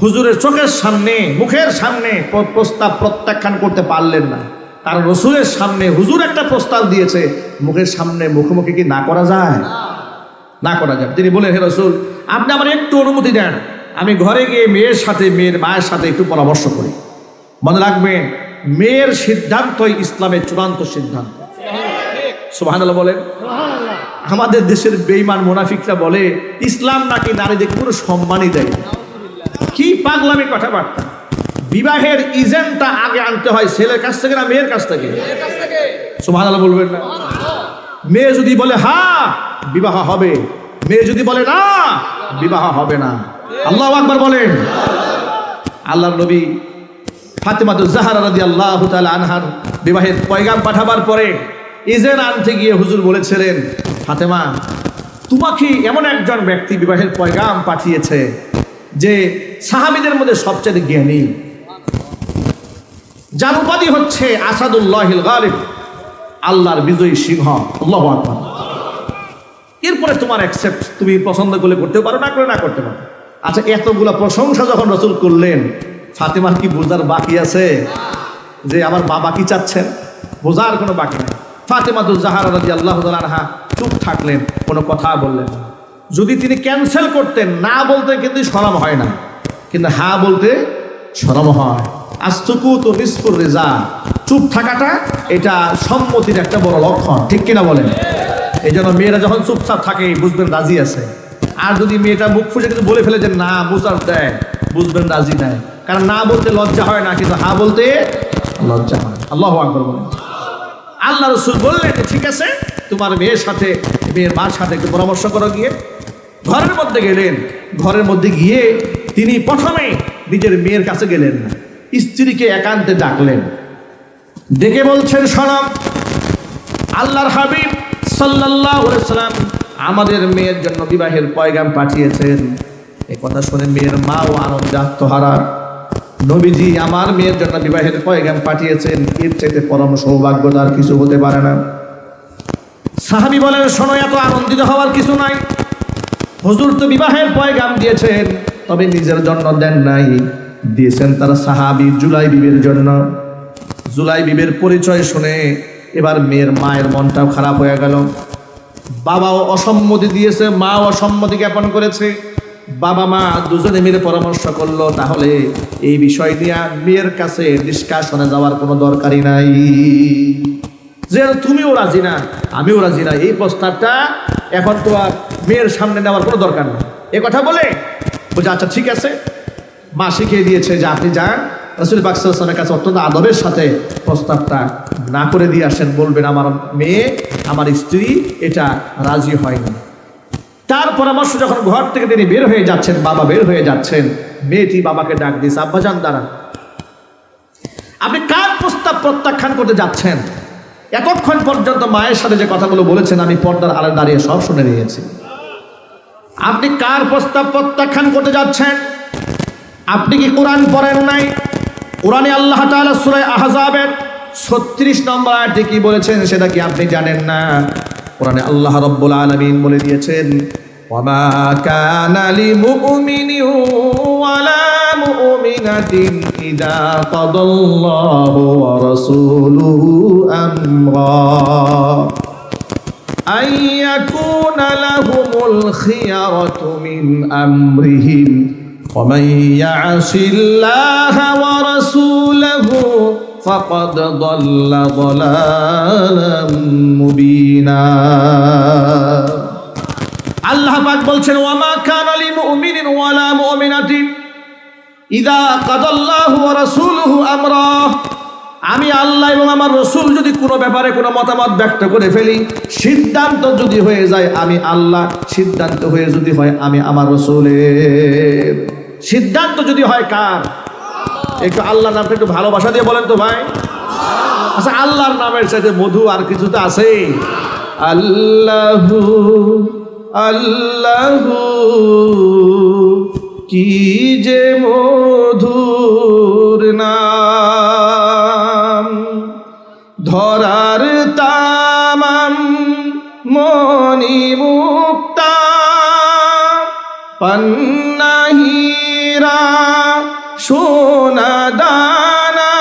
হুজুরের চোখের সামনে, মুখের সামনে প্রস্তাব প্রত্যাখ্যান করতে পারলেন না, কারণ রসুলের সামনে হুজুর একটা প্রস্তাব দিয়েছে, মুখের সামনে মুখোমুখি কি না করা যায়? না করা যায়। তিনি বলেন হে রসুল, আপনি আমার একটু অনুমতি দেন, আমি ঘরে গিয়ে মেয়ের সাথে, মেয়ের মায়ের সাথে একটু পরামর্শ করি। মনে রাখবেন, মেয়ের সিদ্ধান্তই ইসলামের চূড়ান্ত সিদ্ধান্ত। সুবহানাল্লাহ বলেন। আমাদের দেশের বেঈমান মুনাফিকরা বলে ইসলাম নাকি নারীদের কোনো সম্মানই দেয়। কি পাগলামি কথাবার্তা! বিবাহের ইজেন্টটা আগে আনতে হয় ছেলের কাছ থেকে না মেয়ের কাছ থেকে? সুবহানাল্লাহ বলবেন না? মেয়ে যদি বলে হ্যাঁ, বিবাহ হবে, মেয়ে যদি বলে না, বিবাহ হবে না। আল্লাহু আকবার বলেন। আল্লাহর নবী ফাতেমাতুজ জাহরা রাদিয়াল্লাহু তাআলা আনহার বিবাহের পয়গাম পাঠাবার পরে ইজেন আনতে গিয়ে হুজুর বলেছিলেন, ফাতেমা, তোমাকে এমন একজন ব্যক্তি বিবাহের পয়গাম পাঠিয়েছে যে সাহাবীদের মধ্যে সবচেয়ে জ্ঞানী, যার উপাধি হচ্ছে আসাদুল্লাহিল গালিব, আল্লাহর বিজয়ী সিংহ। আল্লাহু আকবার। এরপরে তোমার অ্যাকসেপ্ট, তুমি পছন্দ করলে করতে পারো, না করে না করতে পারো। আচ্ছা, এতগুলা প্রশংসা যখন রাসূল করলেন, ফাতেমার কি বোঝার বাকি আছে যে আমার বাবা কি চাচ্ছেন? বোঝার কোনো বাকি নেই। ফাতেমাতুজ জাহরা রাদিয়াল্লাহু তাআলা আনহা চুপ থাকলেন, কোনো কথা বললেন না। যদি তিনি ক্যান্সেল করতেন, না বলতে কিন্তু শরম হয় না, কিন্তু হা বলতে শরম হয়। আস-সুকুতু নিসফুর রিজা, চুপ থাকাটা এটা সম্মতির একটা বড় লক্ষণ, ঠিক কিনা বলেন? এই জন্য মেয়েরা যখন চুপচাপ থাকে বুঝবেন রাজি আছে। আর যদি মেয়েটা মুখ ফুটে কিছু বলে ফেলে যে না বুঝার দেয়, বুঝবেন রাজি নাই। কারণ না বলতে লজ্জা হয় না, কিন্তু হা বলতে লজ্জা হয়। আল্লাহু আকবার বলেন। আল্লাহ রাসূল বললেন ঠিক আছে, তোমার মেয়ের সাথে, মেয়ের মার সাথে একটু পরামর্শ করো। গিয়ে ঘরের মধ্যে গেলেন। ঘরের মধ্যে গিয়ে তিনি প্রথমে নিজের মেয়ের কাছে গেলেন না, স্ত্রীকে একান্তে ডাকলেন। ডেকে বলছেন, শোনো, আল্লাহর হাবিব সাল্লাল্লাহু আলাইহি ওয়াসাল্লাম আমাদের মেয়ের জন্য বিবাহের পয়গাম পাঠিয়েছেন। এই কথা শুনে মেয়ের মাও আনন্দে আত্মহারা। নবীজি আমার মেয়ের জন্য বিবাহের পয়গাম পাঠিয়েছেন, এর চাইতে পরম সৌভাগ্য আর কিছু হতে পারে না। সাহাবী বলেন, শোনো, এত আনন্দিত হওয়ার কিছু নাই। হুজুর তো বিবাহের পয়গাম দিয়েছেন, তবে নিজের জন্য দেন নাই, দিয়েছেন তার সাহাবী জুলাই বিবির জন্য। জুলাই বিবির পরিচয় শুনে এবার মেয়ের মায়ের মনটাও খারাপ হয়ে গেল। বাবাও অসম্মতি দিয়েছে, মাও অসম্মতি জ্ঞাপন করেছে। বাবা মা দুজনে মিলে পরামর্শ করলো, তাহলে এই বিষয় নিয়ে মেয়ের কাছে ডিসকাশনে যাওয়ার কোনো দরকারই নাই। যে তুমিও রাজি না, আমিও রাজি না, এই প্রস্তাবটা এখন তো আর মেয়ের সামনে নেওয়ার কোনো দরকার নেই। এ কথা বলে বলছে আচ্ছা ঠিক আছে। মা শিখিয়ে দিয়েছে যে আপনি যান রাসূল পাক সাল্লাল্লাহু আলাইহি ওয়াসাল্লামের কাছে অত্যন্ত আদবের সাথে প্রস্তাবটা না করে দিয়ে আসেন, বলবেন আমার মেয়ে, আমার স্ত্রী এটা রাজি হয়নি। তার পরামর্শ যখন ঘর থেকে তিনি বের হয়ে যাচ্ছেন, বাবা বের হয়ে যাচ্ছেন, মেয়েটি বাবাকে ডাক দিয়েছে, আব্বাজান দাঁড়ান, আপনি কার প্রস্তাব প্রত্যাখ্যান করতে যাচ্ছেন? এতক্ষণ পর্যন্ত মায়ের সাথে যে কথাগুলো বলেছেন আমি পর্দার আড়ালে দাঁড়িয়ে সব শুনে নিয়েছি। আপনি কার প্রস্তাব প্রত্যাখ্যান করতে যাচ্ছেন? আপনি কি কোরআন পড়েন নাই? কোরআনে আল্লাহ তাআলা সূরা আহজাবের 36 নম্বর আয়াতে কি বলেছেন সেটা কি আপনি জানেন না? কোরআনে আল্লাহ রাব্বুল আলামিন বলে দিয়েছেন, ওয়ামা কানা লিমুমিনিন ওয়ালা মুমিনাতিন ইযা কাদাল্লাহু ওয়া রাসূলুহু আমরা আইয়াকুনা লাহুমুল খিয়ারাতু মিন আমরিহিম ومن يعص الله ورسوله فقد ضل ضلالا مبينا। আল্লাহ পাক বলছেন, ওয়ামা কানা লিমুমিনিন ওয়ালা মুমিনাতিন ইযা কাদাল্লাহু ওয়া রাসূলুহু আমরা, আমি আল্লাহ এবং আমার রসুল যদি কোনো ব্যাপারে কোনো মতামত ব্যক্ত করে ফেলি, সিদ্ধান্ত যদি হয়ে যায় আমি আল্লাহ, সিদ্ধান্ত হয়ে যদি হয় আমি আমার রসুলের, সিদ্ধান্ত যদি হয় কার? একটু আল্লাহর নামটা একটু ভালোবাসা দিয়ে বলেন তো ভাই। আচ্ছা, আল্লাহর নামের সাথে মধু আর কিছু তো আছে? আল্লাহু আল্লাহু কি যে মধুর নাম, ধরার তামাম মনি মুক্তা পন্নাহিরা সোনা দানা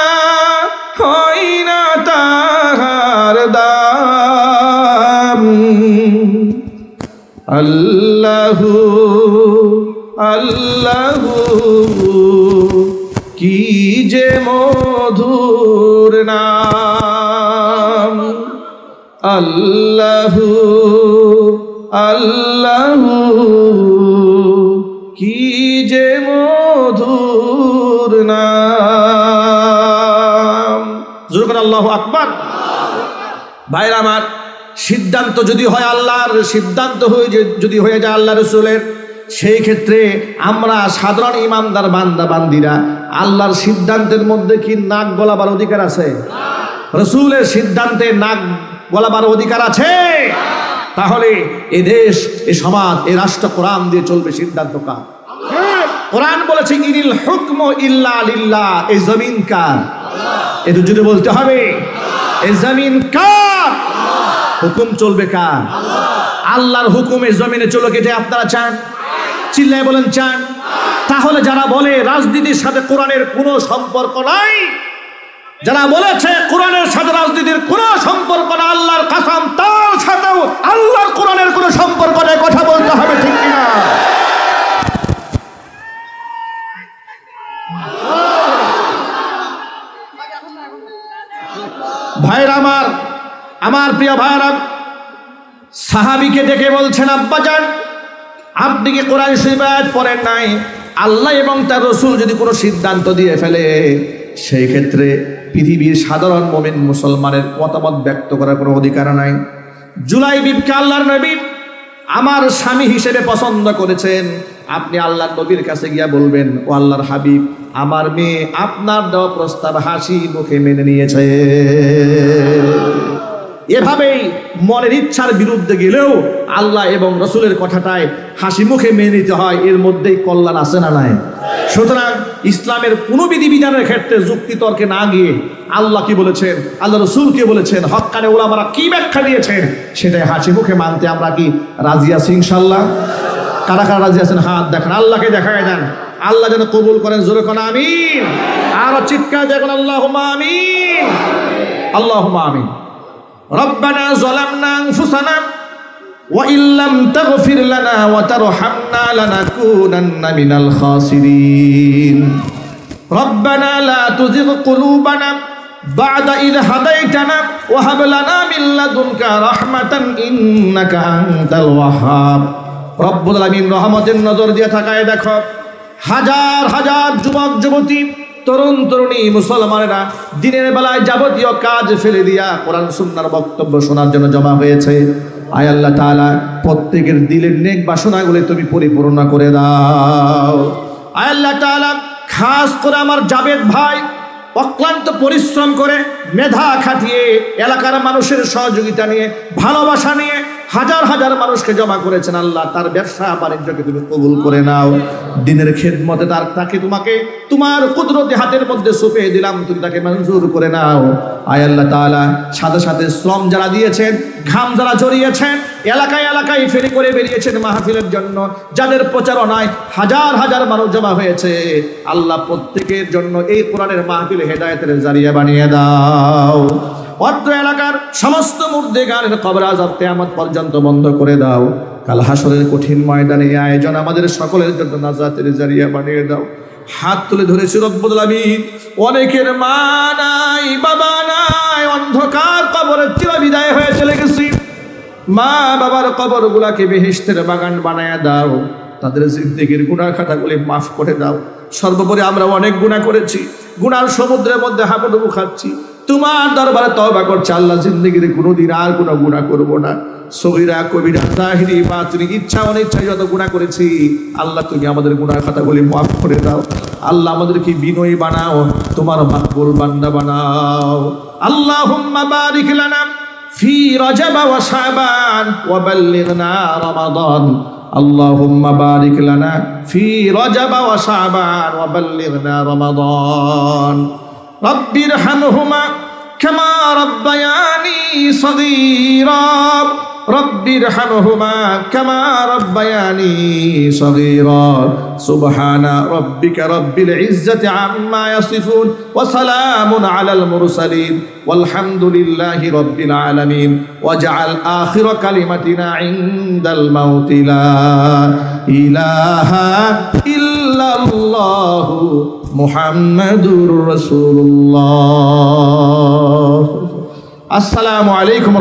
হয় না তাহার দাম। আল্লাহু আল্লাহু কি যে মধুর নাম, আল্লাহু আল্লাহু কি যে মধুর নাম। জোরে করে আল্লাহু আকবার। ভাইরা আমার, সিদ্ধান্ত যদি হয় আল্লাহর, সিদ্ধান্ত হয়ে যদি হয়ে যায় আল্লাহ রসুলের, সেই ক্ষেত্রে আমরা সাধারণ ইমানদার বান্দা বান্দিরা আল্লাহর সিদ্ধান্তের মধ্যে কি নাক গলাবার অধিকার আছে? রসুলের সিদ্ধান্তে নাক গলাবার অধিকার আছে? তাহলে এ দেশ, এ সমাজ, এ রাষ্ট্র কোরআন দিয়ে চলবে। সিদ্ধান্ত কার? কোরআন বলেছে ইনিল হুকমু ইল্লা লিল্লাহ। এই জমিন কার? এটা যদি বলতে হবে এই জমিন কার? হুকুম চলবে কার? আল্লাহর হুকুমে জমিনে চলো, কেটে আপনারা চান? চিল্লায় বলেন চান? তাহলে যারা বলে রাজনীতির সাথে কোরআনের কোনো সম্পর্ক নাই, যারা বলেছে কোরআনের সাথে রাজনীতির কোনো সম্পর্ক না, আল্লাহর কসম তার সাথেও আল্লাহর কোরআনের কোনো সম্পর্ক নেই, কথা বলতে হবে ঠিক কিনা? ভাইরা আমার প্রিয় ভাইরা, সাহাবীকে ডেকে বলছেন, আব্বাজান আপনি কি কোরআন শরীফ আয়াত পড়েন নাই? আল্লাহ এবং তার রাসূল যদি কোনো সিদ্ধান্ত দিয়ে ফেলে, সেই ক্ষেত্রে পৃথিবীর সাধারণ মুমিন মুসলমানের মতামত ব্যক্ত করার কোনো অধিকার নাই। জুলাইবিবকে আল্লাহর নবী আমার স্বামী হিসেবে পছন্দ করেছেন, আপনি আল্লাহর নবীর কাছে গিয়া বলবেন, ও আল্লাহর হাবিব, আমার মেয়ে আপনার দেওয়া প্রস্তাব হাসি মুখে মেনে নিয়েছে। এভাবেই মনের ইচ্ছার বিরুদ্ধে গেলেও আল্লাহ এবং রসুলের কথাটায় হাসি মুখে মেনে নিতে হয়, এর মধ্যেই কল্যাণ আছে না নাই? সুতরাং ইসলামের কোনো বিধিবিধানের ক্ষেত্রে যুক্তি তর্কে না গিয়ে আল্লাহ কি বলেছেন, আল্লাহ রসুল কি বলেছেন, হক্কানে ওলামারা কি ব্যাখ্যা দিয়েছেন, সেটাই হাসি মুখে মানতে আমরা কি রাজি আছি ইনশাল্লাহ? কারা কারা রাজি আছেন হাত দেখান, আল্লাহকে দেখায় দেন। আল্লাহ যেন কবুল করেন, জোরে কোন আমিন, আরো চিৎকার দেখুন আল্লাহুম্মা আমিন, আল্লাহুম্মা আমিন। রব্বানা যালামনা আনফুসানা ওয়া ইল্লাম তাগফির লানা ওয়া তারহামনা লানাকুনান্না মিনাল খাসিরিন। রব্বানা লা তুযিগ কুলুবানা বা'দা ইয হাদাইতানা ওয়া হাব লানা মিন লাদুনকা রাহমাতান ইন্নাকা আনতাল ওয়াহ্হাব। রব্বুল আলামিন রহমতের নজর দিয়ে তাকায় দেখো, হাজার হাজার যুবক যুবতী, তরুণ তরুণী মুসলমানেরা দিনের বেলায় যাবতীয় কাজ ফেলে দিয়া কোরআন সুন্নাহর বক্তব্য শোনার জন্য জমা হয়েছে। আয় আল্লাহ তাআলা প্রত্যেকের দিলের নেক বাসনাগুলো তুমি পরিপূর্ণ করে দাও। আয় আল্লাহ তাআলা খাস করে আমার জাবেদ ভাই অক্লান্ত পরিশ্রম করে মেধা খাটিয়ে এলাকার মানুষের সহযোগিতা নিয়ে ভালোবাসা নিয়ে হাজার হাজার মানুষকে জমা করেছেন। আল্লাহ তার ব্যবসা বাণিজ্যকে তুমি কবুল করে নাও। দিনের খেদমতে তাকে তোমাকে তোমার কুদরতি হাতের মধ্যে সঁপে দিলাম, তুমি তাকে মঞ্জুর করে নাও। আয় আল্লাহ তাআলা সাথে সাথে শ্রম যারা দিয়েছেন, ঘাম যারা জড়িয়েছেন, এলাকায় এলাকায় ফেরি করে বেরিয়েছেন মাহফিলের জন্য, যাদের প্রচারণায় হাজার হাজার মানুষ জমা হয়েছে, আল্লাহ প্রত্যেকের জন্য এই কোরআনের মাহফিল হেদায়েতের জারিয়া বানিয়ে দাও। অত্র এলাকার সমস্ত মুর্দেগানের কবর আযাব কিয়ামত পর্যন্ত বন্ধ করে দাও। কাল হাসরের কঠিন ময়দানে এই আয়োজন আমাদের সকলের জন্য নাজাতের জারিয়া বানিয়ে দাও। হাত তুলে ধরেছি রব্বুল আলামিন, অনেকের মা নাই, বাবা নাই, অন্ধকার কবরে চিরবিদায় হয়ে চলে গেছি। মা বাবার কবরগুলাকে বেহেশতের বাগান বানায়া দাও, তাদের জিন্দেগির গুনাহ খাতাগুলি মাফ করে দাও। সর্বোপরি আমরা অনেক গুনাহ করেছি, গুনার সমুদ্রের মধ্যে হাবুডুবু খাচ্ছি। তোমার দরবারে তওবা করছি, আল্লাহ জিন্দেগির কোনোদিন আর কোনো গুনাহ করব না। সগীরা কবিরা জাহিরি বাতিনি ইচ্ছা অনিচ্ছা যত গুনাহ করেছি, আল্লাহ তুমি আমাদের গুনাহ খাতাগুলি মাফ করে দাও। আল্লাহ আমাদেরকে বিনয়ী বানাও, তোমার মাকবুল বান্দা বানাও। আল্লাহুম্মা বারিক লানা ফি রজব ওয়া শাবান ওয়া বাল্লিগনা রমাদান। আল্লাহুম্মা বারিক লানা ফি রজব ওয়া শাবান ওয়া বাল্লিগনা রমাদান। রব্বির হামহুমা কামা রব্বায়ানি সগীরা। রব্বির হামহুমা কামা রব্বায়ানি সগীরা। সুবহানা রব্বিকা রব্বিল ইজ্জাতি আম্মা ইয়াসিফুন ওয়া সালামুন আলাল মুরসালিন ওয়ালহামদুলিল্লাহি রব্বিল আলামিন। ওয়াজআল আখিরা কালিমাতিনা ইনদাল মাউতি লা ইলাহা ইল্লাল্লাহু মুহাম্মাদুর রাসূলুল্লাহ। আসসালামু আলাইকুম।